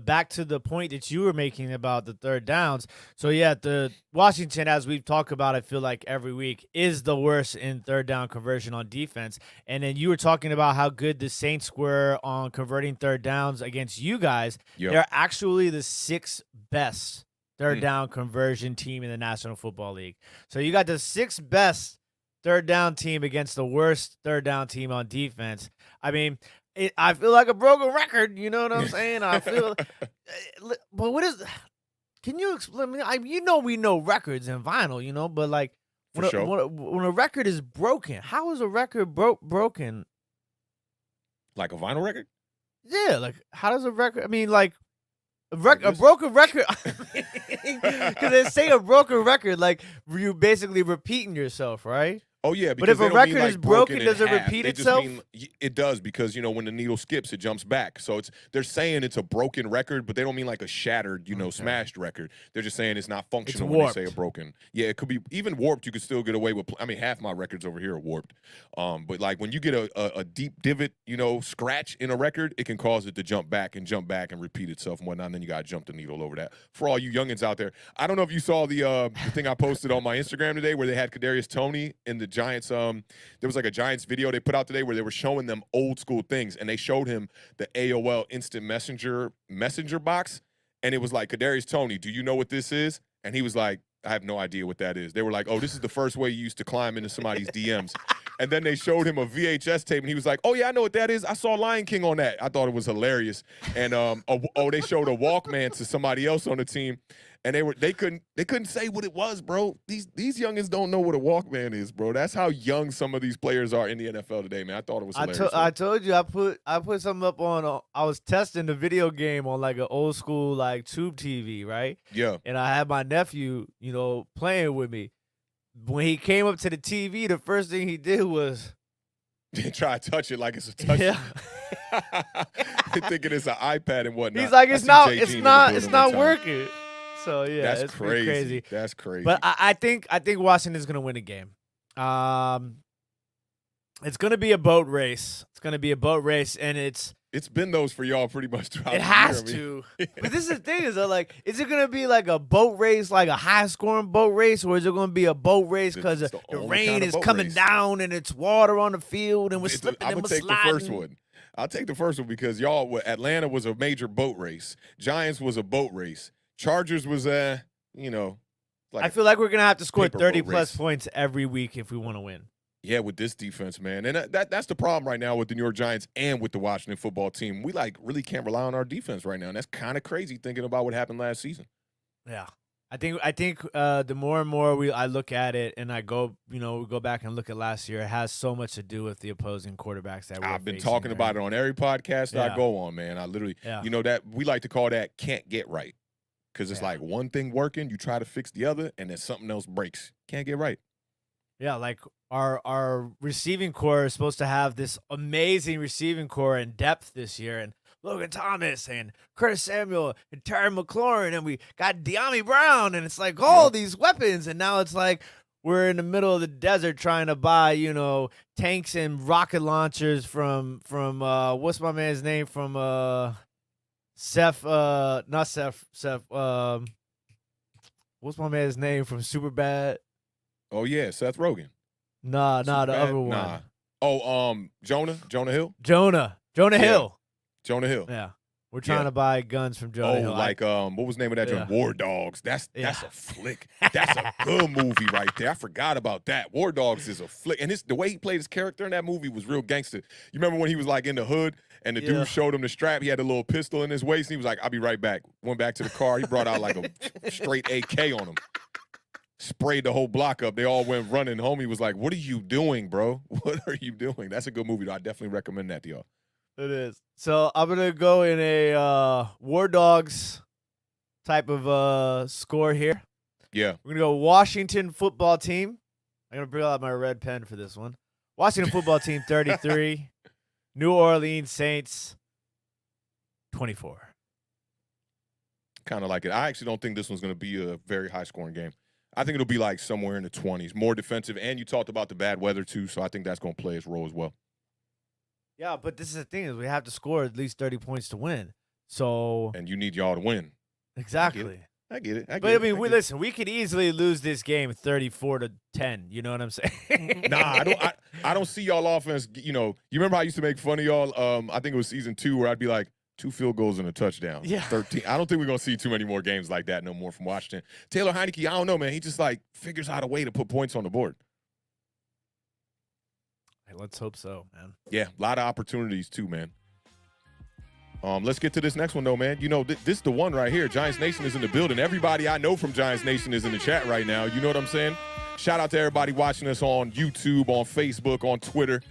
back to the point that you were making about the third downs. So, the Washington, as we've talked about, I feel like every week, is the worst in third down conversion on defense. And then you were talking about how good the Saints were on converting third downs against you guys. Yep. They're actually the 6th best third down conversion team in the National Football League. So you got the 6th best third down team against the worst third down team on defense. I mean, I feel like a broken record. You know what I'm saying? I feel, but what is? Can you explain me? We know records and vinyl, but like For when a, sure. when a record is broken, how is a record broken? Like a vinyl record? Yeah, like how does a record? I mean, like a this? broken record. Because they say a broken record, like you basically repeating yourself, right? Oh yeah, But if because they a don't record mean like is broken, in does it half. repeat They just itself? mean it does, because when the needle skips, it jumps back. So they're saying it's a broken record, but they don't mean like a shattered, Okay. smashed record. They're just saying it's not functional It's when they say a warped. broken. Yeah, it could be even warped. You could still get away with. I mean, half my records over here are warped. But like when you get a deep divot, scratch in a record, it can cause it to jump back and repeat itself and whatnot. And then you got to jump the needle over that. For all you youngins out there, I don't know if you saw the thing I posted on my Instagram today where they had Kadarius Toney in the Giants. There was like a Giants video they put out today where they were showing them old school things, and they showed him the AOL Instant Messenger box, and it was like, Kadarius Toney, do you know what this is? And he was like, I have no idea what that is. They were like, oh, this is the first way you used to climb into somebody's DMs. And then they showed him a VHS tape, and he was like, oh, yeah, I know what that is. I saw Lion King on that. I thought it was hilarious. And they showed a Walkman to somebody else on the team, and they couldn't say what it was, bro. These youngins don't know what a Walkman is, bro. That's how young some of these players are in the NFL today, man. I thought it was hilarious. I told you I put something up on. I was testing the video game on like an old school like tube TV, right? Yeah. And I had my nephew, playing with me. When he came up to the TV, the first thing he did was try to touch it like it's a touch. Yeah. Thinking it's an iPad and whatnot. He's like, it's not working. So yeah, that's it's crazy. That's crazy. But I think Washington's gonna win a game. It's gonna be a boat race. And it's been those for y'all pretty much throughout the year. It has to. But this is the thing, is that like, is it gonna be like a boat race, like a high scoring boat race, or is it gonna be a boat race because the rain is coming down and it's water on the field and we're slipping and we're sliding? The first one. I'll take the first one because Atlanta was a major boat race. Giants was a boat race. Chargers was like I feel like we're gonna have to score 30 plus race. points every week if we want to win. Yeah, with this defense, man. And that's the problem right now with the New York Giants and with the Washington football team. We really can't rely on our defense right now. And that's kind of crazy thinking about what happened last season. Yeah. I think the more and more I look at it and I go, we go back and look at last year, it has so much to do with the opposing quarterbacks that I've been talking about it on every podcast that I go on, man. I literally, that we like to call that can't get right. Because it's like one thing working, you try to fix the other, and then something else breaks. Can't get right. Yeah, like our receiving core is supposed to have this amazing receiving core and depth this year, and Logan Thomas and Curtis Samuel and Terry McLaurin, and we got De'Ami Brown, and it's like all these weapons, and now it's like we're in the middle of the desert trying to buy, tanks and rocket launchers from what's my man's name from Seth, not Seth, what's my man's name from Superbad? Oh, yeah, Seth Rogen. Nah, the other one. Nah. Oh, Jonah Hill? Jonah Hill. Jonah Hill. Yeah. We're trying to buy guns from Jonah Hill. Like, what was the name of that joint? War Dogs. That's a flick. That's a good movie right there. I forgot about that. War Dogs is a flick. And the way he played his character in that movie was real gangster. You remember when he was like in the hood and the dude showed him the strap? He had a little pistol in his waist and he was like, I'll be right back. Went back to the car. He brought out like a straight AK on him. Sprayed the whole block up. They all went running. Homie was like, what are you doing, bro? What are you doing? That's a good movie, though. I definitely recommend that to y'all. It is. So I'm going to go in a War Dogs type of score here. Yeah. We're going to go Washington football team. I'm going to bring out my red pen for this one. Washington football team 33. New Orleans Saints 24. Kind of like it. I actually don't think this one's going to be a very high-scoring game. I think it'll be like somewhere in the 20s, more defensive. And you talked about the bad weather, too, so I think that's going to play its role as well. Yeah, but this is the thing, is we have to score at least 30 points to win. So and you need y'all to win. Exactly. I get it. But I mean, listen, we could easily lose this game 34-10. You know what I'm saying? Nah, I don't see y'all offense. You remember how I used to make fun of y'all? I think it was season 2 where I'd be like, 2 field goals and a touchdown. Yeah. 13. I don't think we're going to see too many more games like that no more from Washington. Taylor Heineke, I don't know, man. He just figures out a way to put points on the board. Let's hope so, man. Yeah, a lot of opportunities too, man. Let's get to this next one, though, man. You know, this is the one right here. Giants Nation is in the building. Everybody I know from Giants Nation is in the chat right now. You know what I'm saying? Shout out to everybody watching us on YouTube, on Facebook, on Twitter.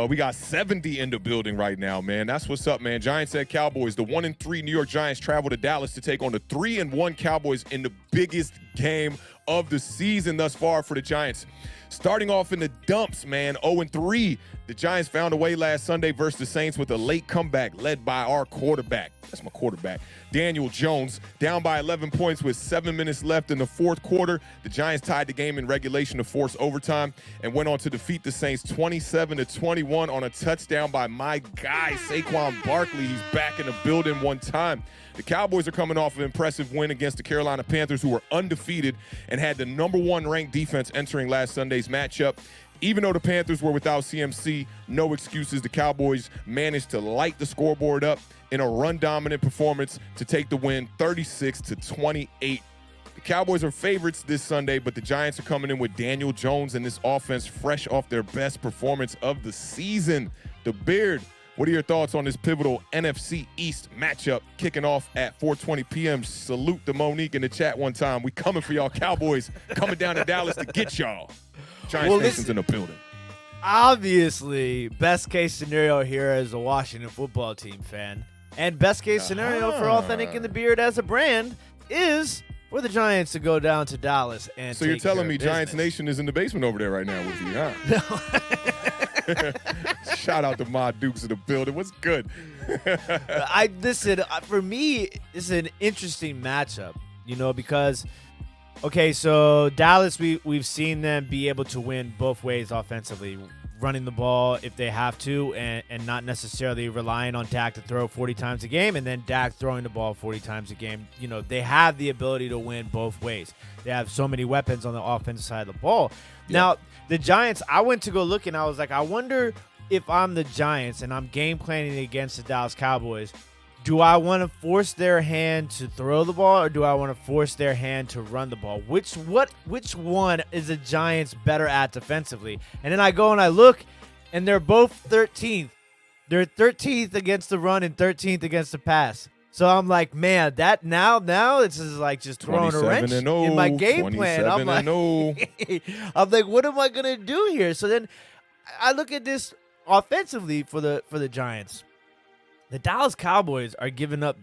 We got 70 in the building right now, man. That's what's up, man. Giants at Cowboys. The 1-3 New York Giants travel to Dallas to take on the 3-1 Cowboys in the biggest game of the season thus far for the Giants. Starting off in the dumps, man, 0-3. The Giants found a way last Sunday versus the Saints with a late comeback led by our quarterback. That's my quarterback, Daniel Jones, down by 11 points with 7 minutes left in the fourth quarter. The Giants tied the game in regulation to force overtime and went on to defeat the Saints 27-21 on a touchdown by my guy, Saquon Barkley. He's back in the building one time. The Cowboys are coming off an impressive win against the Carolina Panthers, who were undefeated and had the number 1 ranked defense entering last Sunday's matchup. Even though the Panthers were without CMC, no excuses. The Cowboys managed to light the scoreboard up in a run-dominant performance to take the win 36-28. The Cowboys are favorites this Sunday, but the Giants are coming in with Daniel Jones and this offense fresh off their best performance of the season. The Beard, what are your thoughts on this pivotal NFC East matchup kicking off at 4:20 p.m.? Salute to Monique in the chat one time. We coming for y'all Cowboys, coming down to Dallas to get y'all. Giants Nation's in the building. Obviously, best case scenario here as a Washington football team fan. And best case scenario for Awthentik and The Beard as a brand is for the Giants to go down to Dallas and So you're telling me Giants Nation is in the basement over there right now with you, huh? Shout out to my Dukes in the building. What's good? Listen, for me, it's an interesting matchup, because okay, so Dallas, we've seen them be able to win both ways offensively, running the ball if they have to, and not necessarily relying on Dak to throw 40 times a game, and then Dak throwing the ball 40 times a game. They have the ability to win both ways. They have so many weapons on the offensive side of the ball. Yeah. Now, the Giants, I went to go look, and I was like, I wonder if I'm the Giants and I'm game planning against the Dallas Cowboys, do I want to force their hand to throw the ball, or do I want to force their hand to run the ball? Which one is the Giants better at defensively? And then I go and I look, and they're both 13th. They're 13th against the run and 13th against the pass. So I'm like, man, that now it's just like just throwing a wrench in my game plan. I'm like, what am I gonna do here? So then I look at this offensively for the Giants. The Dallas Cowboys have given up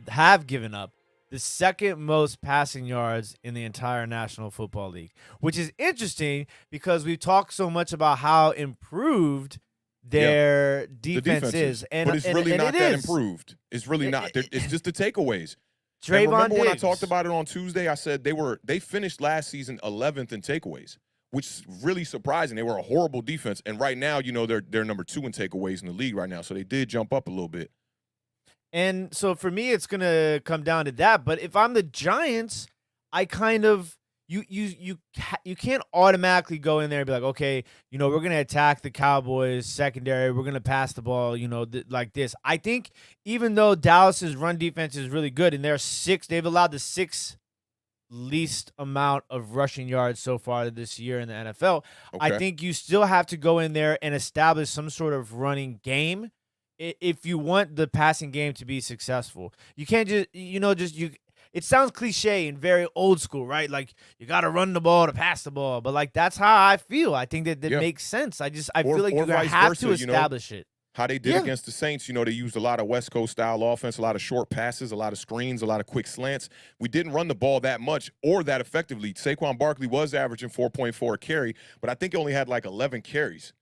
the second most passing yards in the entire National Football League, which is interesting because we've talked so much about how improved their defense is. But it's really not that improved. It's really not. It's just the takeaways. Remember when I talked about it on Tuesday, I said they finished last season 11th in takeaways, which is really surprising. They were a horrible defense, and right now, they're number 2 in takeaways in the league right now, so they did jump up a little bit. And so for me, it's gonna come down to that. But if I'm the Giants, I kind of you can't automatically go in there and be like, okay, we're gonna attack the Cowboys secondary, we're gonna pass the ball, like this. I think even though Dallas's run defense is really good, and they've allowed the 6th least amount of rushing yards so far this year in the NFL. Okay. I think you still have to go in there and establish some sort of running game if you want the passing game to be successful. You can't just, it sounds cliche and very old school, right? Like, you got to run the ball to pass the ball. But, like, that's how I feel. I think that makes sense. I feel like you have to establish it. How they did against the Saints, they used a lot of West Coast style offense, a lot of short passes, a lot of screens, a lot of quick slants. We didn't run the ball that much or that effectively. Saquon Barkley was averaging 4.4 a carry, but I think he only had like 11 carries.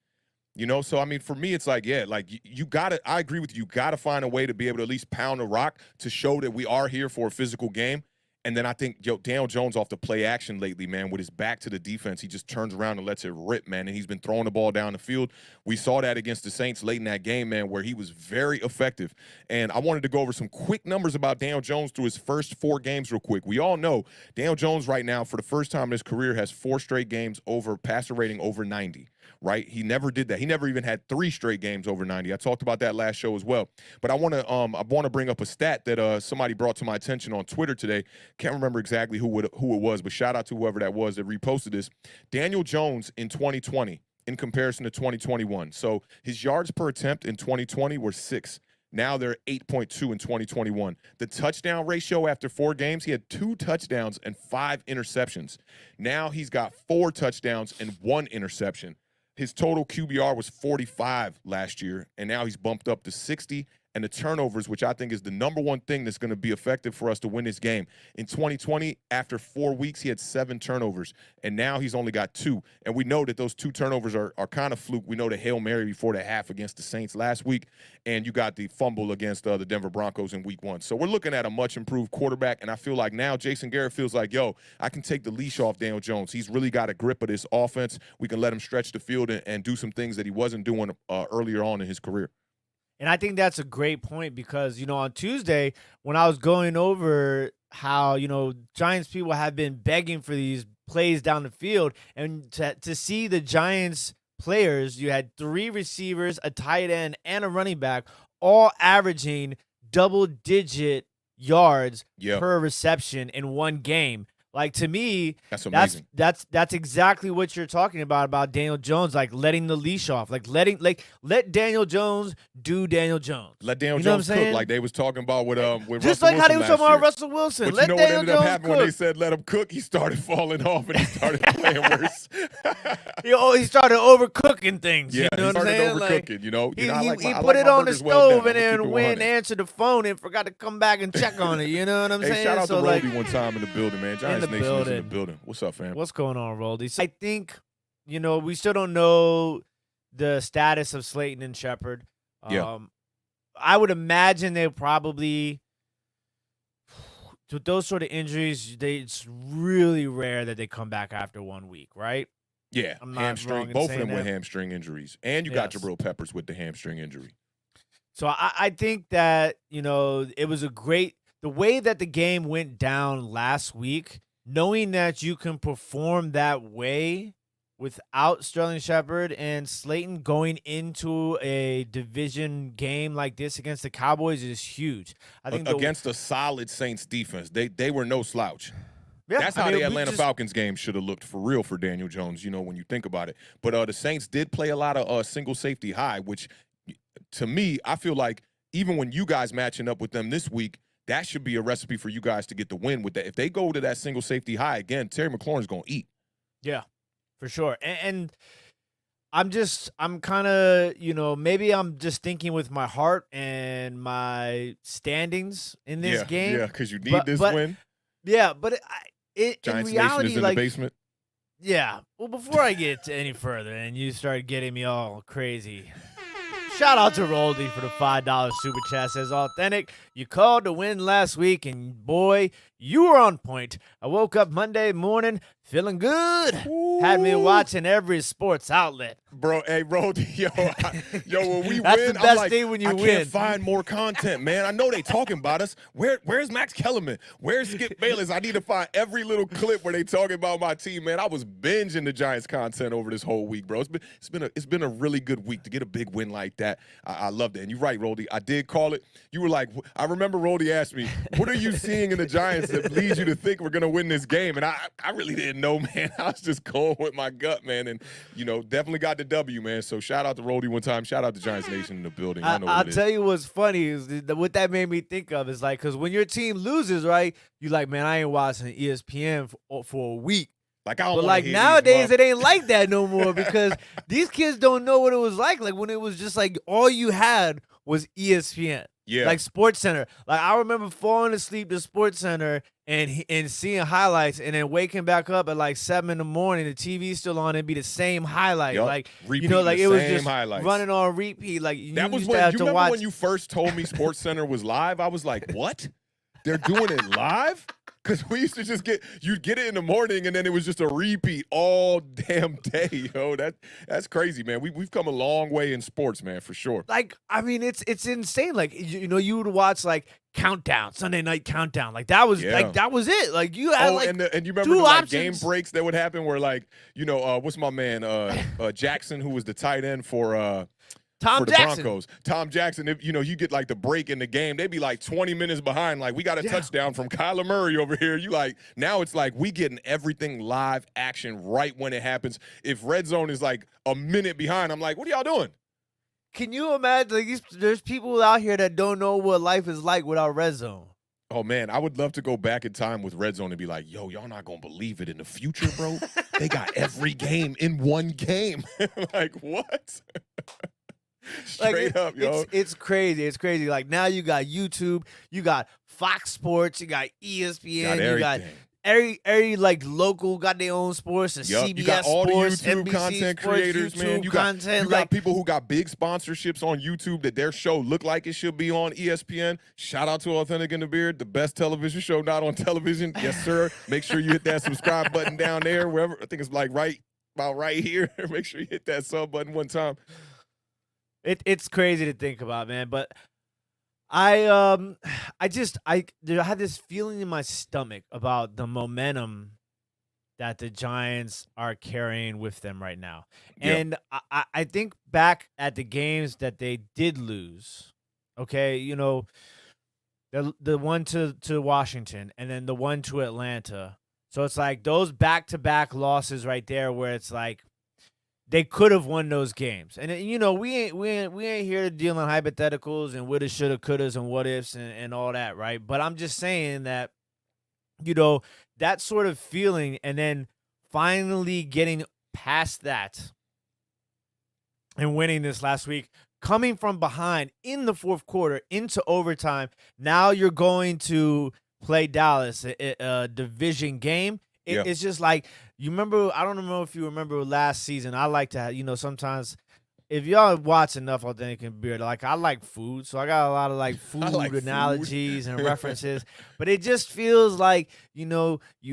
So I mean, for me, it's like, you gotta. I agree with you. You gotta find a way to be able to at least pound the rock to show that we are here for a physical game. And then I think Daniel Jones off the play action lately, man, with his back to the defense, he just turns around and lets it rip, man. And he's been throwing the ball down the field. We saw that against the Saints late in that game, man, where he was very effective. And I wanted to go over some quick numbers about Daniel Jones through his first 4 games real quick. We all know Daniel Jones right now, for the first time in his career, has 4 straight games over passer rating over 90. Right? He never did that. He never even had 3 straight games over 90. I talked about that last show as well. But I want to bring up a stat that somebody brought to my attention on Twitter today. Can't remember exactly who it was, but shout out to whoever that was that reposted this. Daniel Jones in 2020 in comparison to 2021. So his yards per attempt in 2020 were 6. Now they're 8.2 in 2021. The touchdown ratio after 4 games, he had 2 touchdowns and 5 interceptions. Now he's got 4 touchdowns and 1 interception. His total QBR was 45 last year, and now he's bumped up to 60. And the turnovers, which I think is the number one thing that's going to be effective for us to win this game. In 2020, after 4 weeks, he had 7 turnovers, and now he's only got 2. And we know that those 2 turnovers are kind of fluke. We know the Hail Mary before the half against the Saints last week, and you got the fumble against the Denver Broncos in week 1. So we're looking at a much improved quarterback, and I feel like now Jason Garrett feels like, yo, I can take the leash off Daniel Jones. He's really got a grip of this offense. We can let him stretch the field and do some things that he wasn't doing earlier on in his career. And I think that's a great point because, on Tuesday when I was going over how, Giants people have been begging for these plays down the field, and to see the Giants players, you had 3 receivers, a tight end, and a running back, all averaging double-digit yards per reception in one game. Like, to me, that's amazing. That's exactly what you're talking about Daniel Jones, like letting the leash off, like let Daniel Jones do Daniel Jones. Let Daniel Jones cook, like they was talking about with just Russell like Wilson how they was talking about Russell Wilson. But let you know Daniel what ended Jones up happening cook. when they said let him cook? He started falling off and he started playing worse. He started overcooking things. Yeah, you know he what I'm started saying? overcooking. He put it on the stove and then went and answered the phone and forgot to come back and check on it. You know what I'm saying? Shout out to Roldy one time in the building, man. Giants Nation is in the building. What's up, fam? What's going on, Roldy? So I think, we still don't know the status of Slayton and Shepard. I would imagine they'll probably, with those sort of injuries, it's really rare that they come back after 1 week, right? Yeah, I'm not hamstring. Both of them with hamstring injuries. And you got Jabril Peppers with the hamstring injury. So I think that, it was the way that the game went down last week, knowing that you can perform that way without Sterling Shepard and Slayton going into a division game like this against the Cowboys is huge. I think against a solid Saints defense, they were no slouch. Yeah, that's how the Atlanta Falcons game should have looked for real for Daniel Jones, when you think about it. But the Saints did play a lot of single safety high, which to me, I feel like even when you guys matching up with them this week, that should be a recipe for you guys to get the win with that. If they go to that single safety high again, Terry McLaurin's going to eat. Yeah, for sure. And I'm kind of, maybe I'm just thinking with my heart and my standings in this game. Yeah, because you need this win. Yeah, but Giants in reality, Nation is in the basement. Yeah. Well, before I get any further and you start getting me all crazy, shout out to Roldy for the $5 super chat. Says Awthentik, you called to win last week, and boy, you were on point. I woke up Monday morning feeling good. Ooh. Had me watching every sports outlet. Bro, hey, Roldy, when we That's win, the best I'm like, thing when you I win. can't find more content, man. I know they talking about us. Where's Max Kellerman? Where's Skip Bayless? I need to find every little clip where they talking about my team, man. I was binging the Giants content over this whole week, bro. It's been a really good week to get a big win like that. I loved it. And you're right, Roldy. I did call it. You were like, I remember Roldy asked me, what are you seeing in the Giants that leads you to think we're going to win this game? And I really didn't know, man. I was just going with my gut, man. And, definitely got the W, man. So shout out to Roldy one time. Shout out to Giants Nation in the building. I'll tell you what's funny is what that made me think of is like, because when your team loses, right, you like, man, I ain't watching ESPN for a week. Like, I don't but like nowadays, it ain't like that no more because these kids don't know what it was like when it was just like all you had was ESPN. Yeah. Like Sports Center. Like I remember falling asleep to Sports Center and seeing highlights and then waking back up at like 7 in the morning, the TV's still on and be the same highlight. Yep. Like Repeating like it was just highlights. running on repeat. Like that was when you remember when you first told me Sports Center was live? I was like, what? They're doing it live? Because we used to just you'd get it in the morning and then it was just a repeat all damn day, yo. That's crazy, man. We've come a long way in sports, man, for sure. Like, I mean, it's insane. Like, you would watch like Countdown, Sunday Night Countdown. Like that was that was it. Like you had and you remember the game breaks that would happen where like, what's my man Jackson, who was the tight end for Tom for the Jackson. Broncos. Tom Jackson, if you get like the break in the game, they'd be like 20 minutes behind. Like, we got a touchdown from Kyler Murray over here. Now it's like we getting everything live action right when it happens. If Red Zone is like a minute behind, I'm like, what are y'all doing? Can you imagine? Like, there's people out here that don't know what life is like without Red Zone. Oh, man, I would love to go back in time with Red Zone and be like, yo, y'all not going to believe it. In the future, bro, they got every game in one game. Like, what? Straight up, yo. It's crazy. It's crazy. Like, now you got YouTube, you got Fox Sports, you got ESPN, you got every like local got their own sports, and CBS you got all Sports, the YouTube NBC content Sports, creators, YouTube man. You content, got people who got big sponsorships on YouTube that their show look like it should be on ESPN. Shout out to Awthentik and The Beard, the best television show not on television. Yes, sir. Make sure you hit that subscribe button down there, wherever. I think it's like about right here. Make sure you hit that sub button one time. It's crazy to think about, man. But I had this feeling in my stomach about the momentum that the Giants are carrying with them right now. And I think back at the games that they did lose. Okay, the one to Washington and then the one to Atlanta. So it's like those back-to-back losses right there where it's like they could have won those games. And we ain't here to deal in hypotheticals and woulda, shoulda, couldas, and what ifs and all that, right? But I'm just saying that, that sort of feeling, and then finally getting past that and winning this last week, coming from behind in the fourth quarter into overtime. Now you're going to play Dallas, a division game. It's just like, you remember, I don't know if you remember last season, I like to, sometimes if y'all watch enough Awthentik and Beard, like, I like food, so I got a lot of like food analogies and references, but it just feels like, you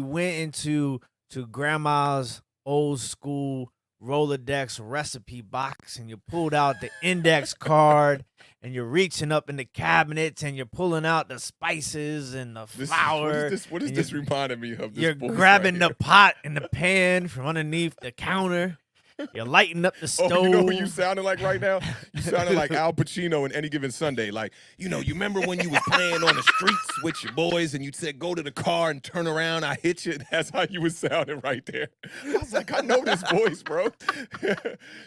went into grandma's old school Rolodex recipe box and you pulled out the index card and you're reaching up in the cabinets and you're pulling out the spices and the flour. What is this reminding me of? You're grabbing the pot and the pan from underneath the counter. You're lighting up the stove. Oh, you know who you sounding like right now? You sounded like Al Pacino in Any Given Sunday. Like, you remember when you were playing on the streets with your boys and you said, go to the car and turn around, I hit you? That's how you was sounding right there. I was like, I know this voice, bro.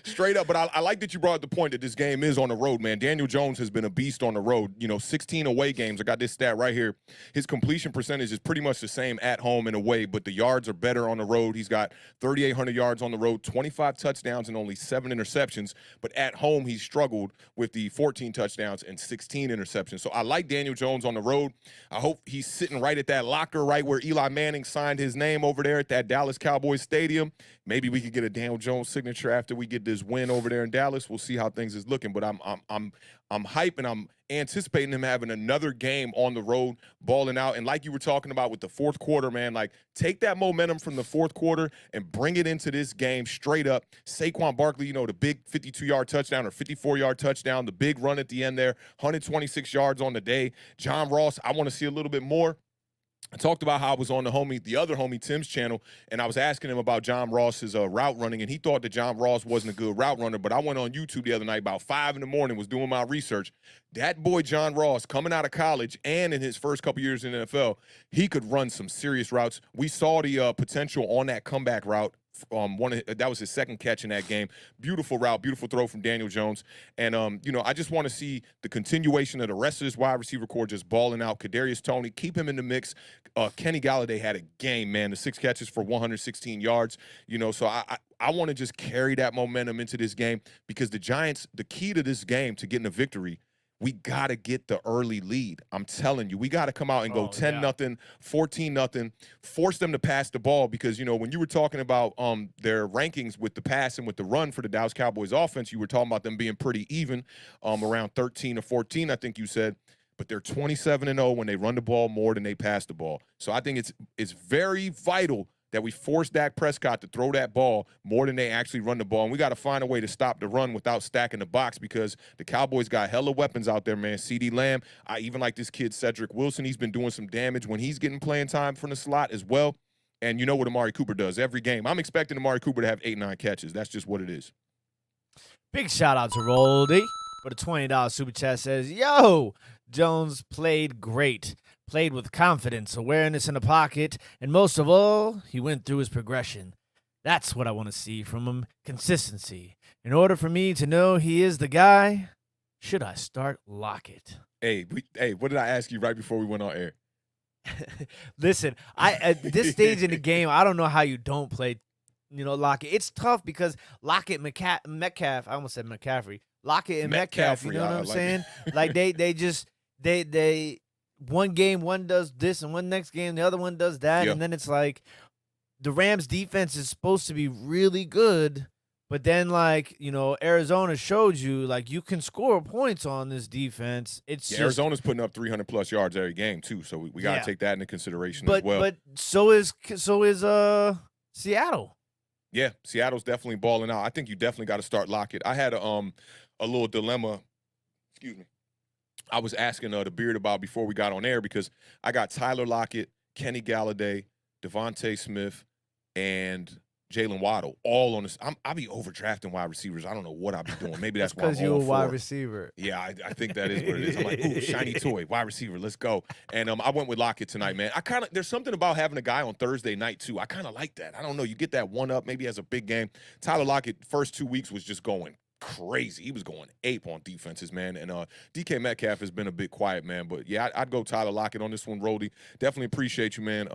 Straight up. But I like that you brought up the point that this game is on the road, man. Daniel Jones has been a beast on the road. 16 away games. I got this stat right here. His completion percentage is pretty much the same at home and away, but the yards are better on the road. He's got 3,800 yards on the road, 25 touchdowns and only 7 interceptions, but at home he struggled with the 14 touchdowns and 16 interceptions. So I like Daniel Jones on the road. I hope he's sitting right at that locker right where Eli Manning signed his name over there at that Dallas Cowboys stadium. Maybe we could get a Daniel Jones signature after we get this win over there in Dallas. We'll see how things is looking, but I'm hype and I'm anticipating him having another game on the road, balling out. And like you were talking about with the fourth quarter, man, like, take that momentum from the fourth quarter and bring it into this game straight up. Saquon Barkley, the big 52-yard touchdown or 54-yard touchdown, the big run at the end there, 126 yards on the day. John Ross, I want to see a little bit more. I talked about how I was on the other homie Tim's channel, and I was asking him about John Ross's route running, and he thought that John Ross wasn't a good route runner, but I went on YouTube the other night about 5 in the morning, was doing my research. That boy John Ross, coming out of college and in his first couple years in the NFL, he could run some serious routes. We saw the potential on that comeback route. That was his second catch in that game. Beautiful route, beautiful throw from Daniel Jones. And, I just want to see the continuation of the rest of this wide receiver core just balling out. Kadarius Toney, keep him in the mix. Kenny Galladay had a game, man. The 6 catches for 116 yards. So I want to just carry that momentum into this game because the Giants, the key to this game to getting a victory, we got to get the early lead. I'm telling you, we got to come out and go 10-0, 14-0, force them to pass the ball because, when you were talking about their rankings with the pass and with the run for the Dallas Cowboys offense, you were talking about them being pretty even, around 13 or 14, I think you said. But they're 27-0 when they run the ball more than they pass the ball. So I think it's very vital that we force Dak Prescott to throw that ball more than they actually run the ball. And we got to find a way to stop the run without stacking the box because the Cowboys got hella weapons out there, man. CeeDee Lamb, I even like this kid Cedric Wilson. He's been doing some damage when he's getting playing time from the slot as well. And you know what Amari Cooper does every game. I'm expecting Amari Cooper to have 8-9 catches. That's just what it is. Big shout out to Roldy for the $20 super chat. Says, yo, Jones played great. Played with confidence, awareness in the pocket, and most of all, he went through his progression. That's what I want to see from him. Consistency. In order for me to know he is the guy, should I start Lockett? Hey, what did I ask you right before we went on air? Listen, at this stage in the game, I don't know how you don't play, Lockett. It's tough because Lockett, Metcalf, I almost said McCaffrey. Lockett and Metcalf, you know what I'm saying? Like they one game one does this and one next game the other one does that, and then it's like the Rams defense is supposed to be really good, but then Arizona showed you you can score points on this defense. Arizona's putting up 300+ yards every game too, so we got to take that into consideration as well. But so is Seattle. Yeah, Seattle's definitely balling out. I think you definitely got to start Lockett. I had a little dilemma. Excuse me. I was asking the Beard about before we got on air because I got Tyler Lockett, Kenny Galladay, Devontae Smith, and Jalen Waddle all on this. I be overdrafting wide receivers. I don't know what I be doing. Maybe that's why I'm because you're a wide receiver. Yeah, I think that is what it is. I'm like, ooh, shiny toy, wide receiver. Let's go. And I went with Lockett tonight, man. There's something about having a guy on Thursday night too. I kind of like that. I don't know. You get that one up. Maybe as a big game. Tyler Lockett first 2 weeks was just going crazy. He was going ape on defenses, man. And DK Metcalf has been a bit quiet, man. But yeah, I'd go Tyler Lockett on this one, Rody. Definitely appreciate you, man.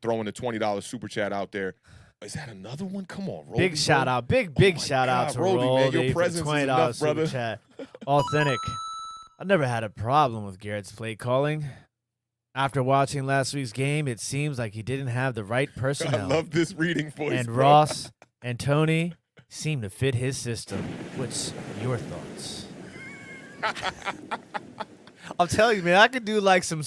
Throwing the $20 super chat out there. Is that another one? Come on, Rody. Big shout out. Big shout out to Rody, man. Your presence is enough, brother. Chat. Authentic. I never had a problem with Garrett's play calling. After watching last week's game, it seems like he didn't have the right personnel. I love this reading voice, and bro. Ross and Tony seem to fit his system. What's your thoughts? I'm telling you, man, I could do some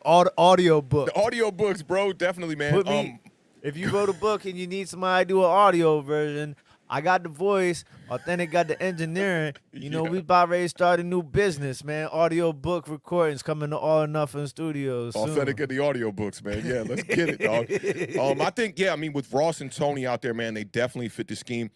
audio books. The audio books, bro, definitely, man. If you wrote a book and you need somebody to do an audio version, I got the voice. Authentic got the engineering. We about ready to start a new business, man. Audio book recordings coming to All or Nothing Studios soon. Authentic and the audio books, man. Yeah, let's get it, dog. I think, with Ross and Tony out there, man, they definitely fit the scheme.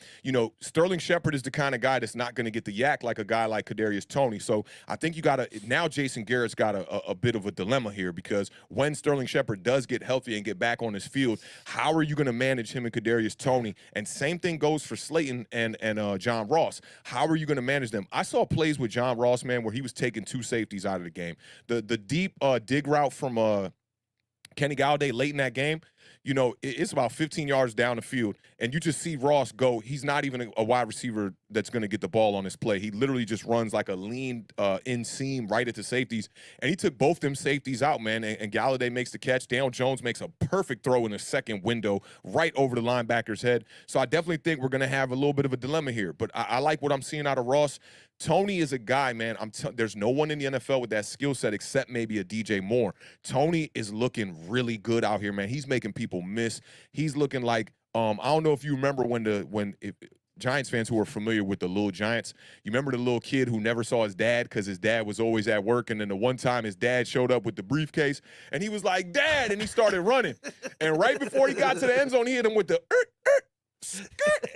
Sterling Shepard is the kind of guy that's not going to get the yak like a guy like Kadarius Toney. So I think you got to – now Jason Garrett's got a bit of a dilemma here because when Sterling Shepard does get healthy and get back on his field, how are you going to manage him and Kadarius Toney? And same thing goes for Slayton and John Ross. How are you going to manage them? I saw plays with John Ross, man, where he was taking two safeties out of the game. The deep dig route from Kenny Galladay late in that game, it's about 15 yards down the field, and you just see Ross go. He's not even a wide receiver that's going to get the ball on this play. He literally just runs like a lean in-seam right at the safeties, and he took both them safeties out, man, and Galladay makes the catch. Daniel Jones makes a perfect throw in the second window right over the linebacker's head. So I definitely think we're going to have a little bit of a dilemma here, but I like what I'm seeing out of Ross. Tony is a guy, man. There's no one in the NFL with that skill set except maybe a DJ Moore. Tony is looking really good out here, man. He's making people miss. He's looking like I don't know if you remember when Giants fans who are familiar with the Little Giants, you remember the little kid who never saw his dad because his dad was always at work, and then the one time his dad showed up with the briefcase, and he was like, "Dad," and he started running. And right before he got to the end zone, he hit him with the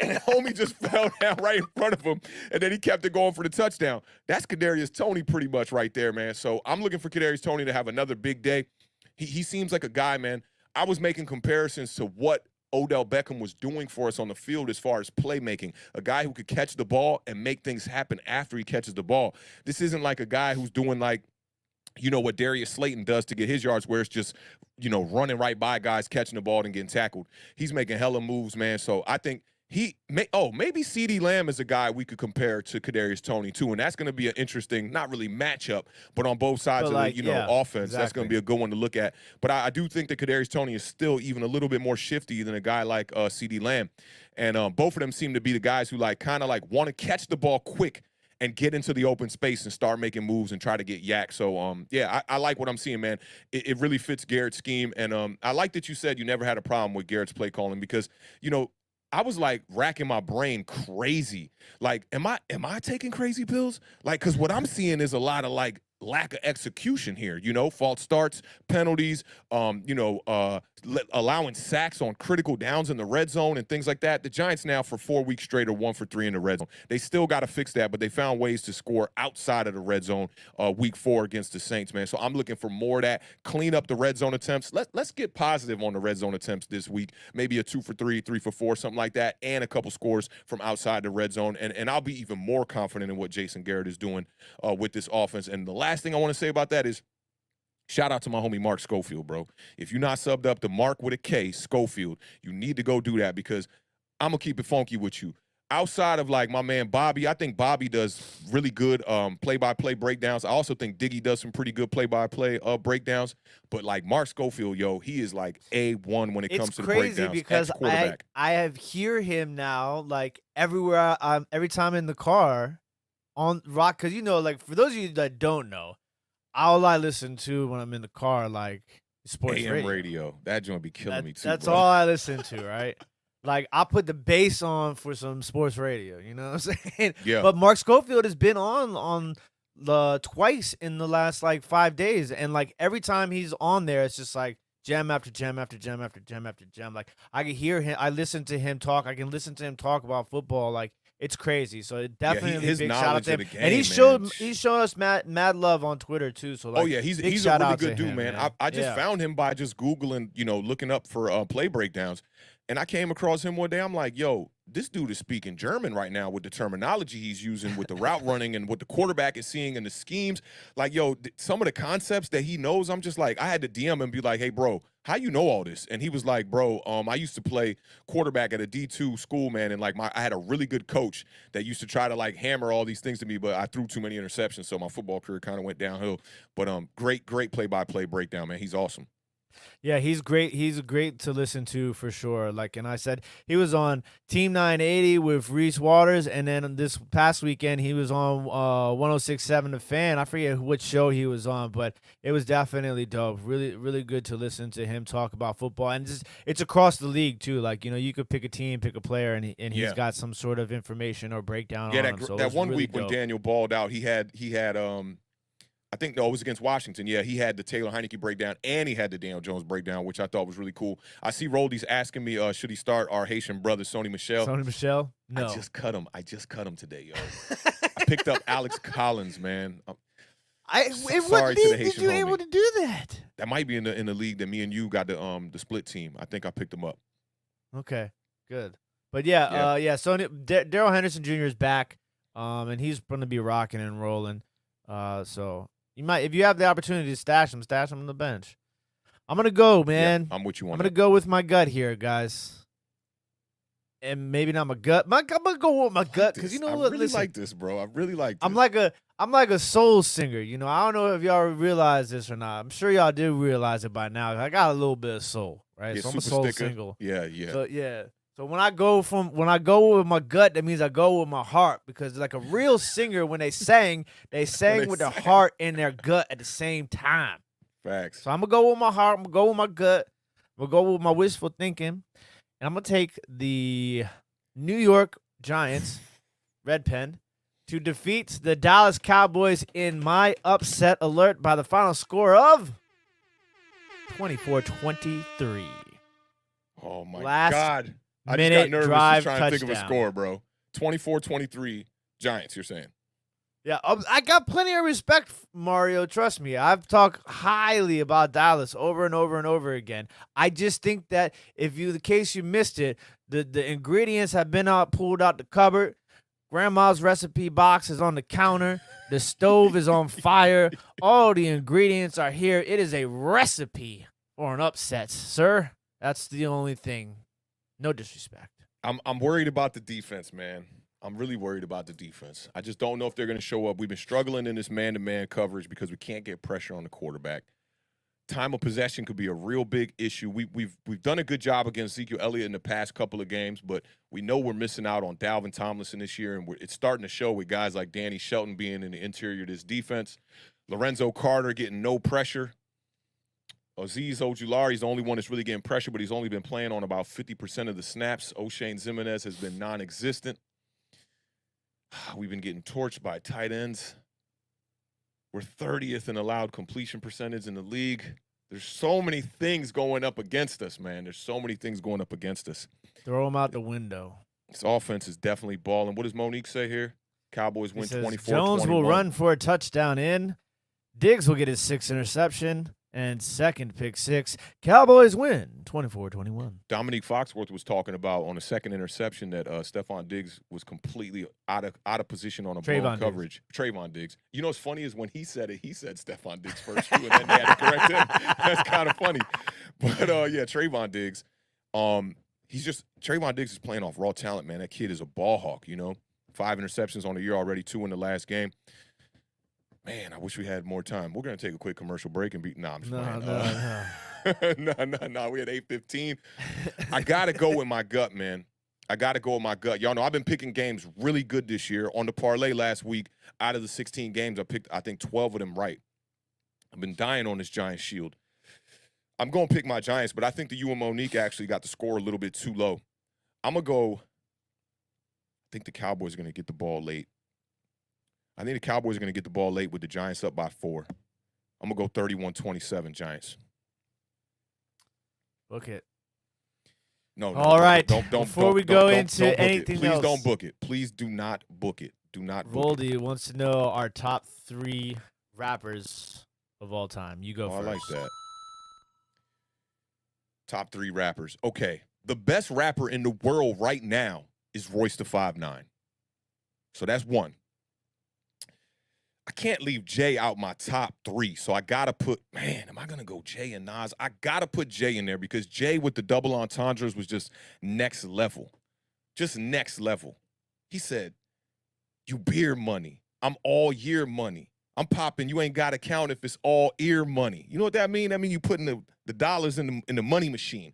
and the homie just fell down right in front of him, and then he kept it going for the touchdown. That's Kadarius Toney pretty much right there, man. So I'm looking for Kadarius Toney to have another big day. He seems like a guy, man. I was making comparisons to what Odell Beckham was doing for us on the field as far as playmaking, a guy who could catch the ball and make things happen after he catches the ball. This isn't like a guy who's doing what Darius Slayton does to get his yards, where it's just, running right by guys, catching the ball and getting tackled. He's making hella moves, man. So I think maybe CeeDee Lamb is a guy we could compare to Kadarius Toney too, and that's going to be an interesting, not really matchup, but on both sides of the offense, exactly. That's going to be a good one to look at. But I do think that Kadarius Toney is still even a little bit more shifty than a guy like CeeDee Lamb, and both of them seem to be the guys who kind of want to catch the ball quick and get into the open space and start making moves and try to get yak. So, I like what I'm seeing, man. It really fits Garrett's scheme, and I like that you said you never had a problem with Garrett's play calling because, I was racking my brain crazy. Am I taking crazy pills? Because what I'm seeing is a lot of lack of execution here, false starts, penalties, allowing sacks on critical downs in the red zone and things like that. The Giants now for 4 weeks straight are 1 for 3 in the red zone. They still got to fix that, but they found ways to score outside of the red zone week 4 against the Saints, man. So I'm looking for more of that. Clean up the red zone attempts. Let's get positive on the red zone attempts this week. Maybe a 2 for 3, 3 for 4, something like that, and a couple scores from outside the red zone. And I'll be even more confident in what Jason Garrett is doing with this offense. And the last thing I want to say about that is shout out to my homie Mark Schofield, bro. If you're not subbed up to Mark with a K, Schofield, you need to go do that because I'm going to keep it funky with you. Outside of, like, my man Bobby, I think Bobby does really good play-by-play breakdowns. I also think Diggy does some pretty good play-by-play breakdowns. But, like, Mark Schofield, yo, he is, like, A1 when it comes to the breakdowns. It's crazy because I have hear him now, like, everywhere, every time in the car on rock. Because, like, for those of you that don't know, all I listen to when I'm in the car, like, sports AM radio. That joint be killing me too. That's bro. all I listen to, right? Like, I put the bass on for some sports radio. You know what I'm saying? Yeah. But Mark Schofield has been on the twice in the last, like, 5 days, and, like, every time he's on there, it's just like jam after jam after jam after jam after jam. Like, I can hear him. I listen to him talk. I can listen to him talk about football. Like, it's crazy. So it definitely his big shout out to him. game, and he showed us mad love on Twitter too. So, like, he's a really good dude, man. I just found him by just Googling, looking up for play breakdowns. And I came across him one day. I'm like, yo, this dude is speaking German right now with the terminology he's using with the route running and what the quarterback is seeing and the schemes. Like, yo, some of the concepts that he knows, I'm just like, I had to DM him and be like, hey, bro, how you know all this? And he was like, bro, I used to play quarterback at a D2 school, man, and, like, I had a really good coach that used to try to, like, hammer all these things to me, but I threw too many interceptions, so my football career kind of went downhill. But great play-by-play breakdown, man. He's awesome. Yeah, he's great. He's great to listen to for sure. Like, and I said he was on Team 980 with Reese Waters, and then this past weekend he was on 106.7 The Fan. I forget which show he was on, but it was definitely dope. Really, really good to listen to him talk about football, and it's across the league too. Like, you could pick a team, pick a player, and he's got some sort of information or breakdown on him. So that one really week dope. when Daniel balled out, he had I think, it was against Washington. Yeah, he had the Taylor Heineke breakdown, and he had the Daniel Jones breakdown, which I thought was really cool. I see Roldy's asking me, should he start our Haitian brother, Sony Michel? Sony Michel? No. I just cut him today, yo. I picked up Alex Collins, man. What league did you able to do that? That might be in the league that me and you got the split team. I think I picked him up. Okay, good. But yeah. Sony Daryl Henderson Jr. is back, and he's going to be rocking and rolling. So you might, if you have the opportunity to stash him on the bench. I'm gonna go, man. Yeah, I'm with you on I'm gonna go with my gut here, guys. And maybe not my gut. I'm gonna go with my gut because I really like this, bro. I really like this. I'm like a soul singer. I don't know if y'all realize this or not. I'm sure y'all do realize it by now. I got a little bit of soul, right? Yeah, so I'm a soul single. Yeah. So yeah. So when I go with my gut, that means I go with my heart, because like a real singer, when they sang with their heart and their gut at the same time. Facts. So I'm gonna go with my heart. I'm gonna go with my gut. I'm gonna go with my wishful thinking, and I'm gonna take the New York Giants, Red Pen, to defeat the Dallas Cowboys in my upset alert by the final score of 24-23. Oh my God. I just minute got nervous drive trying touchdown. to think of a score, bro. 24-23 Giants, you're saying? Yeah, I got plenty of respect, Mario. Trust me. I've talked highly about Dallas over and over and over again. I just think that in case you missed it, the ingredients have been pulled out the cupboard. Grandma's recipe box is on the counter. The stove is on fire. All the ingredients are here. It is a recipe for an upset, sir. That's the only thing. No disrespect. I'm worried about the defense, man. I'm really worried about the defense. I just don't know if they're going to show up. We've been struggling in this man-to-man coverage because we can't get pressure on the quarterback. Time of possession could be a real big issue. We've done a good job against Ezekiel Elliott in the past couple of games, but we know we're missing out on Dalvin Tomlinson this year, and it's starting to show with guys like Danny Shelton being in the interior of this defense. Lorenzo Carter getting no pressure. Azeez Ojulari is the only one that's really getting pressure, but he's only been playing on about 50% of the snaps. O'Shane Ximenez has been non-existent. We've been getting torched by tight ends. We're 30th in allowed completion percentage in the league. There's so many things going up against us, man. There's so many things going up against us. Throw them out the window. This offense is definitely balling. What does Monique say here? Cowboys win 24-21. Jones will run for a touchdown in. Diggs will get his 6th interception and 2nd pick 6. Cowboys win 24-21. Dominique Foxworth was talking about on the 2nd interception that Stephon Diggs was completely out of position on a blown coverage. Trayvon Diggs. You know what's funny is when he said it, he said Stephon Diggs first too, and then they had to correct him. That's kind of funny. But yeah, Trayvon Diggs. Trayvon Diggs is playing off raw talent, man. That kid is a ball hawk, you know. 5 interceptions on the year already, 2 in the last game. Man, I wish we had more time. We're going to take a quick commercial break and beat. Nah, I'm just playing. No. We had 8:15. I got to go with my gut, man. I got to go with my gut. Y'all know I've been picking games really good this year. On the parlay last week, out of the 16 games, I picked, I think, 12 of them right. I've been dying on this Giants shield. I'm going to pick my Giants, but I think that you and Monique actually got the score a little bit too low. I'm going to go. I think the Cowboys are going to get the ball late. I think the Cowboys are going to get the ball late with the Giants up by 4. I'm going to go 31-27 Giants. Book it. No. All right. Before we go into anything else. Please don't book it. Please do not book it. Do not book it. Voldy wants to know our top 3 rappers of all time. You go first. I like that. Top 3 rappers. Okay. The best rapper in the world right now is Royce the 5'9". So that's 1. I can't leave Jay out my top 3, so I got to put, man, am I going to go Jay and Nas? I got to put Jay in there because Jay with the double entendres was just next level. Just next level. He said, you beer money. I'm all year money. I'm popping. You ain't got to count if it's all ear money. You know what that mean? That mean you putting the dollars in the money machine.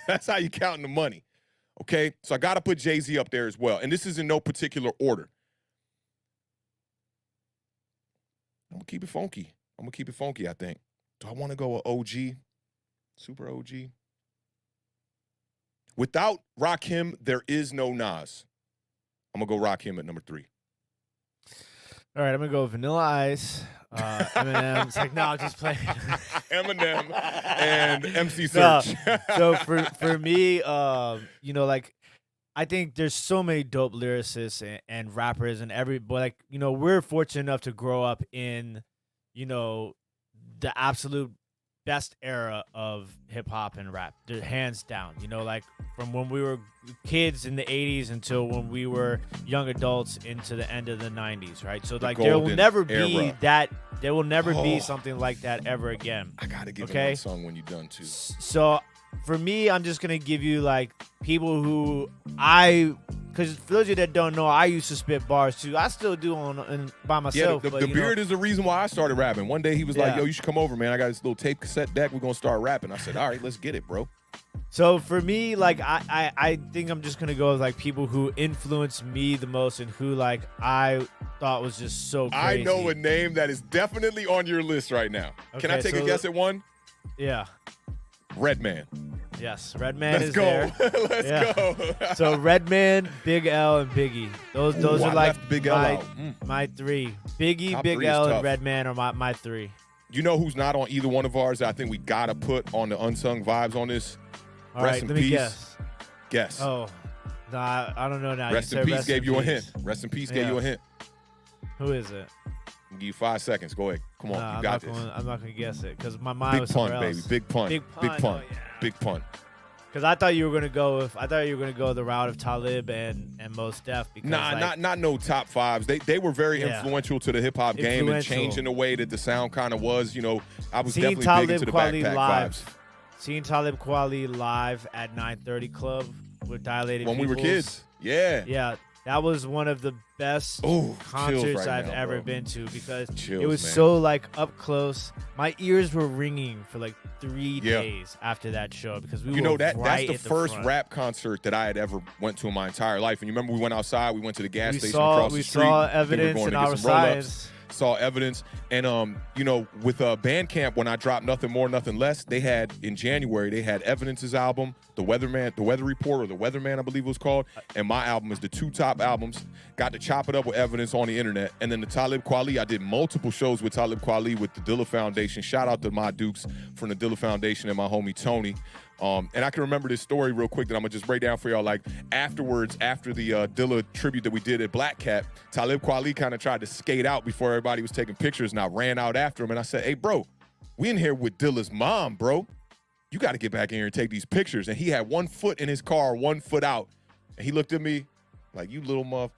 That's how you counting the money. Okay? So I got to put Jay-Z up there as well. And this is in no particular order. I'm going to keep it funky. I think. Do I want to go with OG? Super OG? Without Rakim, there is no Nas. I'm going to go Rakim at number 3. All right, I'm going to go Vanilla Ice, Eminem. It's like, no, I'm just playing. Eminem and MC Search. So for me, you know, like, I think there's so many dope lyricists and rappers and everybody. Like, you know, we're fortunate enough to grow up in, you know, the absolute best era of hip hop and rap, hands down. You know, like from when we were kids in the 80s until when we were young adults into the end of the 90s, right? So like there will never be that. There will never be something like that ever again. I gotta give you that song when you're done too. So for me, I'm just gonna give you like people who because for those of you that don't know, I used to spit bars too. I still do by myself. Yeah, the Beard is the reason why I started rapping. One day he was like, yo, you should come over, man. I got this little tape cassette deck. We're gonna start rapping. I said, all right, let's get it, bro. So for me, like I think I'm just gonna go with like people who influenced me the most and who like I thought was just so crazy. I know a name that is definitely on your list right now. Okay, can I take a guess at one? Yeah. Redman. Yes, Redman is there. Let's go. So Redman, Big L, and Biggie. Those are like my 3. Biggie, Top Big 3 L, and Redman are my 3. You know who's not on either one of ours that I think we gotta put on the unsung vibes on this? All right, let me guess. Guess. Oh, no, I don't know now. Rest in Peace gave you a hint. Rest in Peace gave you a hint. Who is it? I'll give you 5 seconds. Go ahead. Come on, you got this. I'm not gonna guess it because my mind was somewhere else. Big pun, baby. Big pun. Oh, yeah. Big pun. Because I thought you were gonna go the route of Talib and Mos Def. Because not no top 5s. They were very influential to the hip hop game and changing the way that the sound kind of was. You know, I was definitely big into the backpack vibes. Seeing Talib Kweli live at 930 Club with Dilated when we were kids. Yeah, that was one of the best concerts I've ever been to because it was so like up close. My ears were ringing for like 3 days after that show because we were that's right the first rap concert that I had ever went to in my entire life. And you remember we went outside, we went to the gas station across the street. We saw Evidence in our sides. saw evidence. And you know, with Bandcamp, when I dropped Nothing More, Nothing Less, they had in January they had Evidence's album, The Weather Report, or The Weatherman, I believe it was called, and my album is the two top albums. Got to chop it up with Evidence on the internet, and then the Talib Kweli. I did multiple shows with Talib Kweli with the Dilla Foundation. Shout out to my Dukes from the Dilla Foundation and my homie Tony. And I can remember this story real quick that I'm gonna just break down for y'all. Like afterwards, after the Dilla tribute that we did at Black Cat, Talib Kweli kind of tried to skate out before everybody was taking pictures, and I ran out after him and I said, "Hey, bro, we in here with Dilla's mom, bro. You got to get back in here and take these pictures." And he had 1 foot in his car, 1 foot out, and he looked at me like, "You little muff."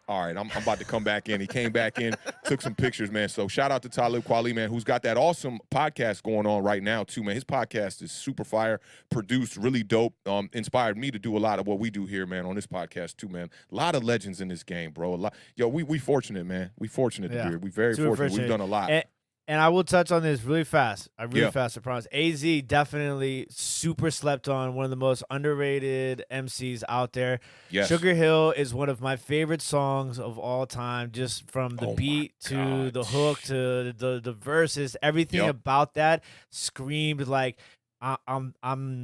All right, I'm about to come back in. He came back in, took some pictures, man. So shout out to Talib Kweli, man, who's got that awesome podcast going on right now, too, man. His podcast is super fire, produced, really dope. Inspired me to do a lot of what we do here, man, on this podcast, too, man. A lot of legends in this game, bro. A lot. Yo, we fortunate, man. We fortunate to be here. We very fortunate. We've done a lot. And I will touch on this really fast. I promise. AZ definitely super slept on, one of the most underrated MCs out there. Yes. Sugar Hill is one of my favorite songs of all time, just from the beat to the hook to the verses. Everything about that screamed like I'm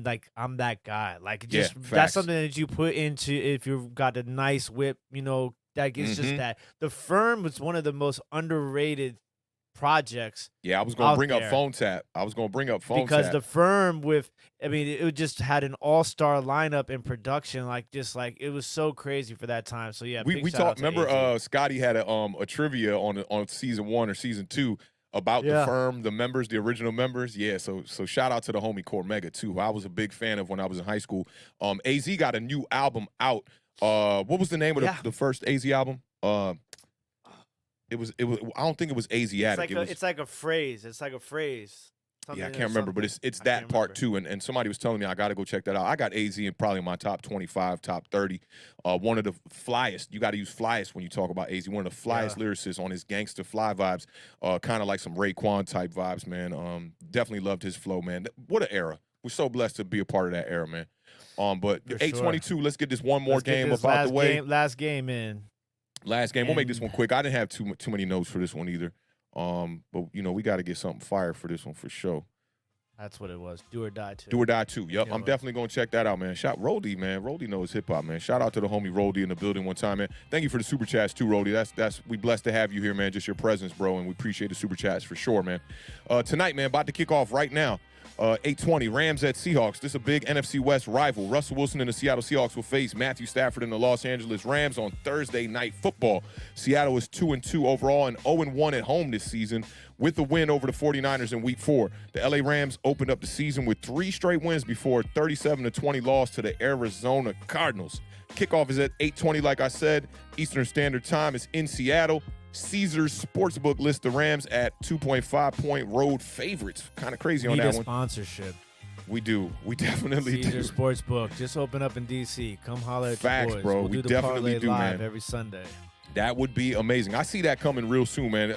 that guy. Like just that's something that you put into if you've got a nice whip, you know, like it's just that. The Firm was one of the most underrated projects. Yeah, I was going to bring up Phone Tap. Because the Firm it just had an all-star lineup in production, like it was so crazy for that time. So yeah, we talked. Remember, Scotty had a trivia on season 1 or season 2 about the Firm, the members, the original members. Yeah, so shout out to the homie Cormega too, who I was a big fan of when I was in high school. AZ got a new album out. What was the name of the first AZ album? It was. I don't think it was Asiatic. It's like a phrase. Yeah, I can't remember, but it's that part too. And somebody was telling me I got to go check that out. I got AZ in probably my top 25, top 30. One of the flyest. You got to use flyest when you talk about AZ. One of the flyest lyricists on his gangster fly vibes. Kind of like some Raekwon type vibes, man. Definitely loved his flow, man. What an era. We're so blessed to be a part of that era, man. But 8:22. Let's get this one more game about the way. Last game in. Last game. We'll make this one quick. I didn't have too many notes for this one either. But you know, we got to get something fire for this one for sure. That's what it was. Do or Die 2. Do or Die 2. Yep, I'm definitely going to check that out, man. Shout Roldy, man. Roldy knows hip-hop, man. Shout out to the homie Roldy in the building one time, man. Thank you for the super chats too, Roldy. We blessed to have you here, man. Just your presence, bro, and we appreciate the super chats for sure, man. Tonight, man, about to kick off right now. 8:20, Rams at Seahawks. This is a big NFC West rival. Russell Wilson and the Seattle Seahawks will face Matthew Stafford and the Los Angeles Rams on Thursday Night Football. Seattle is 2-2 overall and 0-1 at home this season with a win over the 49ers in Week 4. The LA Rams opened up the season with 3 straight wins before a 37-20 loss to the Arizona Cardinals. Kickoff is at 8:20, like I said. Eastern Standard Time is in Seattle. Caesars Sportsbook lists the Rams at 2.5-point road favorites. Kind of crazy on that one. Sponsorship. We do. We definitely Caesars do. Sportsbook. Just open up in D.C. Come holler at Facts, your boys. bro. We'll We do the definitely do, live man. every Sunday. That would be amazing. I see that coming real soon, man.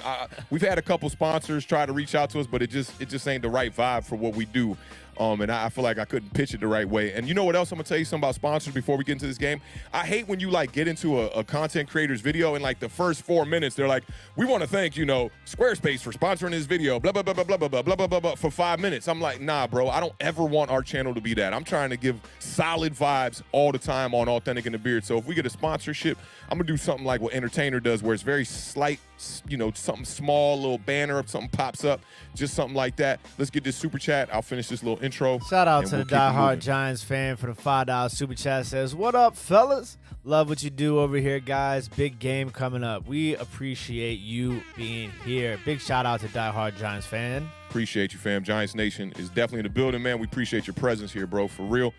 We've had a couple sponsors try to reach out to us, but it just ain't the right vibe for what we do. And I feel like I couldn't pitch it the right way. And you know what else? I'm going to tell you something about sponsors before we get into this game. I hate when you, like, get into a content creator's video and, like, the first 4 minutes, they're like, we want to thank, Squarespace for sponsoring this video, blah, blah, blah, blah, blah, blah, blah, blah, blah, blah, for 5 minutes. I'm like, nah, bro, I don't ever want our channel to be that. I'm trying to give solid vibes all the time on Awthentik and The Beard. So if we get a sponsorship, I'm going to do something like what Entertainer does, where it's very slight, something small, little banner up, something pops up, just something like that. Let's get this super chat. I'll finish this little intro. Shout out to the diehard Giants fan for the $5 super chat. Says, what up, fellas? Love what you do over here, guys. Big game coming up. We appreciate you being here. Big shout out to diehard Giants fan. Appreciate you, fam. Giants Nation is definitely in the building, man. We appreciate your presence here, bro, for real.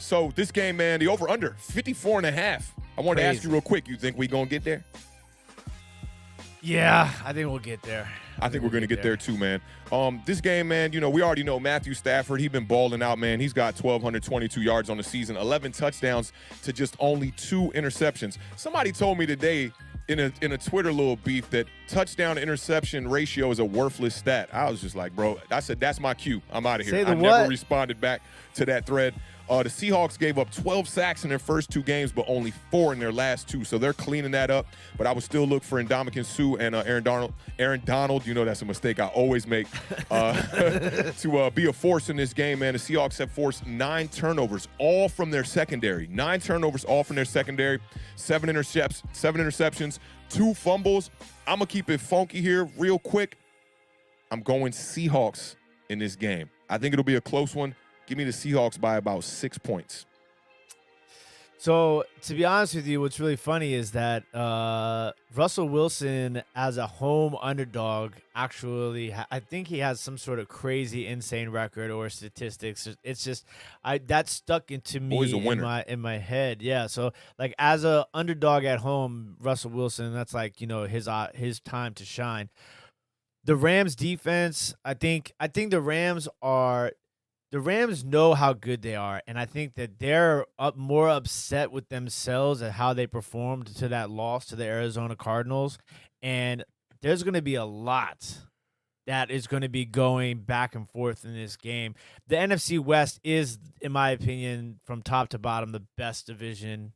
So this game, man, the over-under, 54.5. I want to ask you real quick, you think we going to get there? Yeah, I think we'll get there. I think we're going to get there too, man. This game, man, we already know Matthew Stafford. He's been balling out, man. He's got 1,222 yards on the season, 11 touchdowns to just only 2 interceptions. Somebody told me today in a Twitter little beef that touchdown to interception ratio is a worthless stat. I was just like, bro, I said, that's my cue. I'm out of here. I never responded back to that thread. The Seahawks gave up 12 sacks in their first 2 games, but only 4 in their last 2. So they're cleaning that up. But I would still look for Ndamukong Suh and Aaron Donald. Aaron Donald, you know that's a mistake I always make, to be a force in this game, man. The Seahawks have forced 9 turnovers, all from their secondary. 9 turnovers, all from their secondary. 7 interceptions, 2 fumbles. I'm going to keep it funky here real quick. I'm going Seahawks in this game. I think it'll be a close one. Give me the Seahawks by about 6 points. So, to be honest with you, what's really funny is that Russell Wilson, as a home underdog, actually, I think he has some sort of crazy, insane record or statistics. It's just, that stuck into me Always a winner. in my head. Yeah. So, like, as a underdog at home, Russell Wilson, that's like, you know, his time to shine. The Rams defense, I think the Rams know how good they are, and I think that they're more upset with themselves at how they performed to that loss to the Arizona Cardinals, and there's going to be a lot that is going to be going back and forth in this game. The NFC West is, in my opinion, from top to bottom, the best division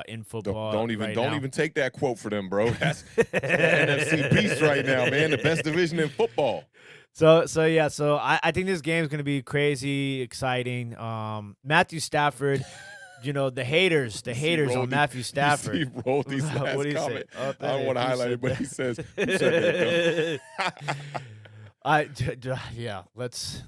in football. Don't even take that quote for them, bro. That's the NFC Beast right now, man. The best division in football. So I think this game is going to be crazy exciting. Matthew Stafford, you know, the haters on Matthew Stafford. You see Roldy's last What do you comment. say? Oh, I don't want to highlight it, but he says, who said that, yeah, let's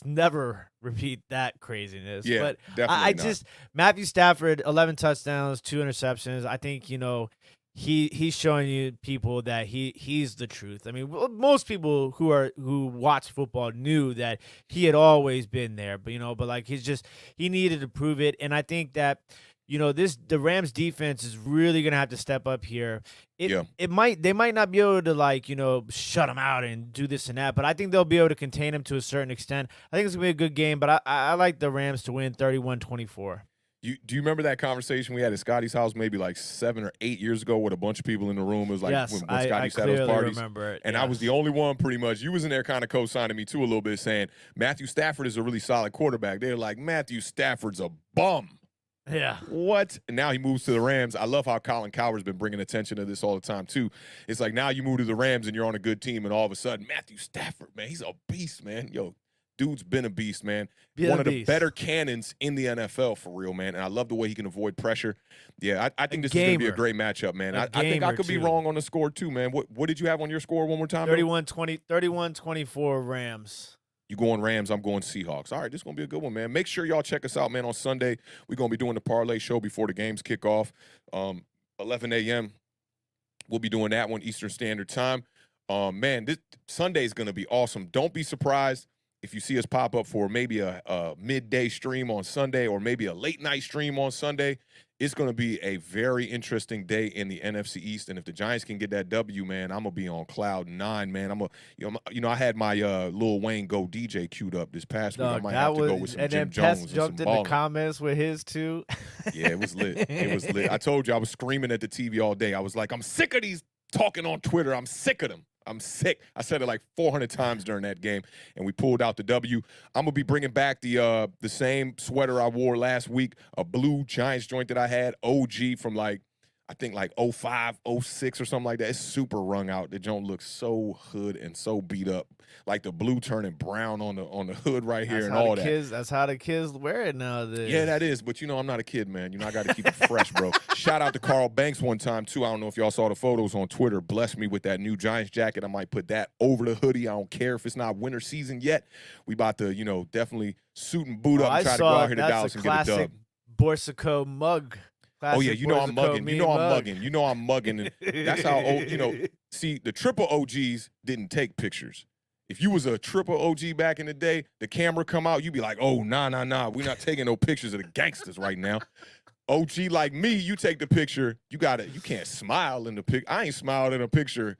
never repeat that craziness. Yeah, but definitely not. Matthew Stafford, 11 touchdowns, 2 interceptions. I think, you know, he's showing you people that he's the truth. I mean, most people who watch football knew that he had always been there, but like he needed to prove it. And I think that, you know, the Rams defense is really gonna have to step up here. They might not be able to, like, you know, shut him out and do this and that, but I think they'll be able to contain him to a certain extent. I think it's gonna be a good game, but I like the Rams to win 31-24. Do you remember that conversation we had at Scotty's house maybe like 7 or 8 years ago with a bunch of people in the room? It was like yes, when Scotty I used to have those parties. Remember it. And yes. I was the only one pretty much. You was in there kind of co-signing me too a little bit, saying Matthew Stafford is a really solid quarterback. They're like, Matthew Stafford's a bum. Yeah. What? And now he moves to the Rams. I love how Colin Cowherd's been bringing attention to this all the time too. It's like now you move to the Rams and you're on a good team, and all of a sudden Matthew Stafford, man, he's a beast, man. Yo, dude's been a beast, man. One of the better cannons in the NFL, for real, man. And I love the way he can avoid pressure. Yeah, I think this is going to be a great matchup, man. I think I could be wrong on the score too, man. What did you have on your score one more time? 31-24 Rams. You going Rams, I'm going Seahawks. All right, this is going to be a good one, man. Make sure y'all check us out, man, on Sunday. We're going to be doing the parlay show before the games kick off. 11 a.m. We'll be doing that one Eastern Standard Time. Man, this Sunday is going to be awesome. Don't be surprised if you see us pop up for maybe a midday stream on Sunday or maybe a late night stream on Sunday. It's going to be a very interesting day in the NFC East, and if the Giants can get that W, man, I'm gonna be on cloud 9, man. I had my Lil Wayne Go DJ queued up this past week. I might have to go with some Jim Jones and some jumped in ballin'. the comments with his too. Yeah, it was lit. It was lit. I told you I was screaming at the TV all day. I was like, I'm sick of these talking on Twitter. I'm sick of them. I'm sick. I said it like 400 times during that game, and we pulled out the W. I'm going to be bringing back the same sweater I wore last week, a blue Giants joint that I had, OG from I think 05, 06 or something like that. It's super wrung out. The joint looks so hood and so beat up. Like the blue turning brown on the hood right here and all that. That's how the kids wear it nowadays. Yeah, that is. But, I'm not a kid, man. I got to keep it fresh, bro. Shout out to Carl Banks one time, too. I don't know if y'all saw the photos on Twitter. Blessed me with that new Giants jacket. I might put that over the hoodie. I don't care if it's not winter season yet. We about to, definitely suit and boot up and try to go out here to Dallas and get a dub. Borsico mug. Oh, yeah, I'm mugging. I'm mugging. And that's how see, the triple OGs didn't take pictures. If you was a triple OG back in the day, the camera come out, you'd be like, oh, nah. We're not taking no pictures of the gangsters right now. OG like me, you take the picture, you can't smile in the pic. I ain't smiled in a picture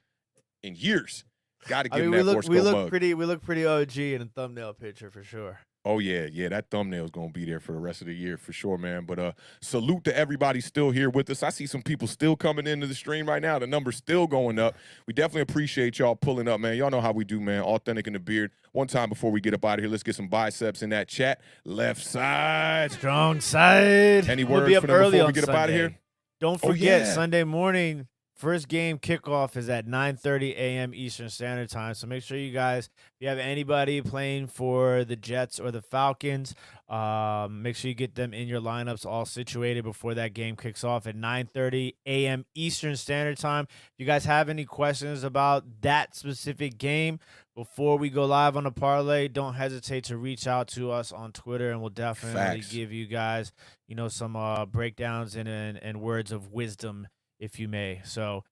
in years. Got to give him that Borsico mug. We look pretty OG in a thumbnail picture for sure. Oh, yeah, that thumbnail's going to be there for the rest of the year for sure, man. But salute to everybody still here with us. I see some people still coming into the stream right now. The number's still going up. We definitely appreciate y'all pulling up, man. Y'all know how we do, man. Awthentik and The Beard. One time before we get up out of here, let's get some biceps in that chat. Left side. Strong side. Any We'll words be up for them early before we on get up out of Sunday. here? Don't Oh, forget, yeah. Sunday morning, first game kickoff is at 9:30 a.m. Eastern Standard Time. So make sure you guys, if you have anybody playing for the Jets or the Falcons, make sure you get them in your lineups all situated before that game kicks off at 9:30 a.m. Eastern Standard Time. If you guys have any questions about that specific game before we go live on the parlay, don't hesitate to reach out to us on Twitter, and we'll definitely Facts. give you guys, some breakdowns and words of wisdom, if you may. So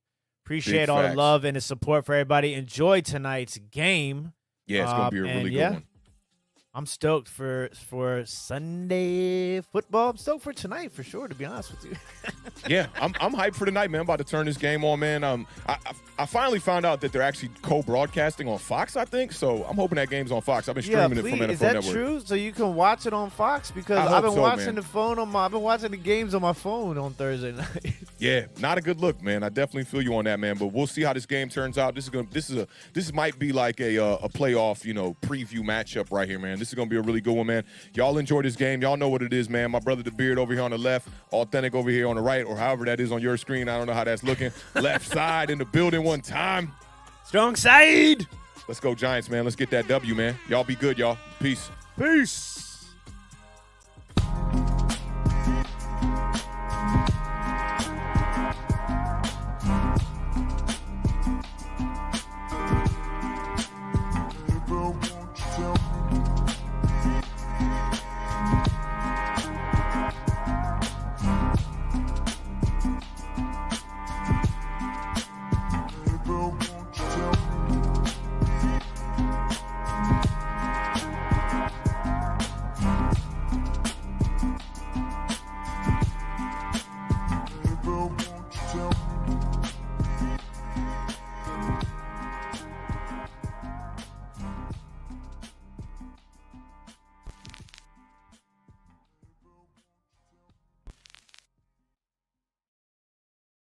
appreciate all the facts. love and the support for everybody. Enjoy tonight's game. Yeah, it's going to be a And really good yeah, one. I'm stoked for Sunday football. I'm stoked for tonight for sure, to be honest with you. Yeah, I'm hyped for tonight, man. I'm about to turn this game on, man. I finally found out that they're actually co-broadcasting on Fox, I think. So I'm hoping that game's on Fox. I've been streaming it from NFL Is that Network. true? So you can watch it on Fox? Because I I've hope been so, watching man. I've been watching the games on my phone on Thursday night. Yeah, not a good look, man. I definitely feel you on that, man. But we'll see how this game turns out. This might be like a playoff, preview matchup right here, man. This is gonna be a really good one, man. Y'all enjoy this game. Y'all know what it is, man. My brother The Beard over here on the left, Awthentik over here on the right, or however that is on your screen. I don't know how that's looking. Left side in the building one time. Strong side. Let's go Giants, man. Let's get that W, man. Y'all be good, y'all. Peace. Peace.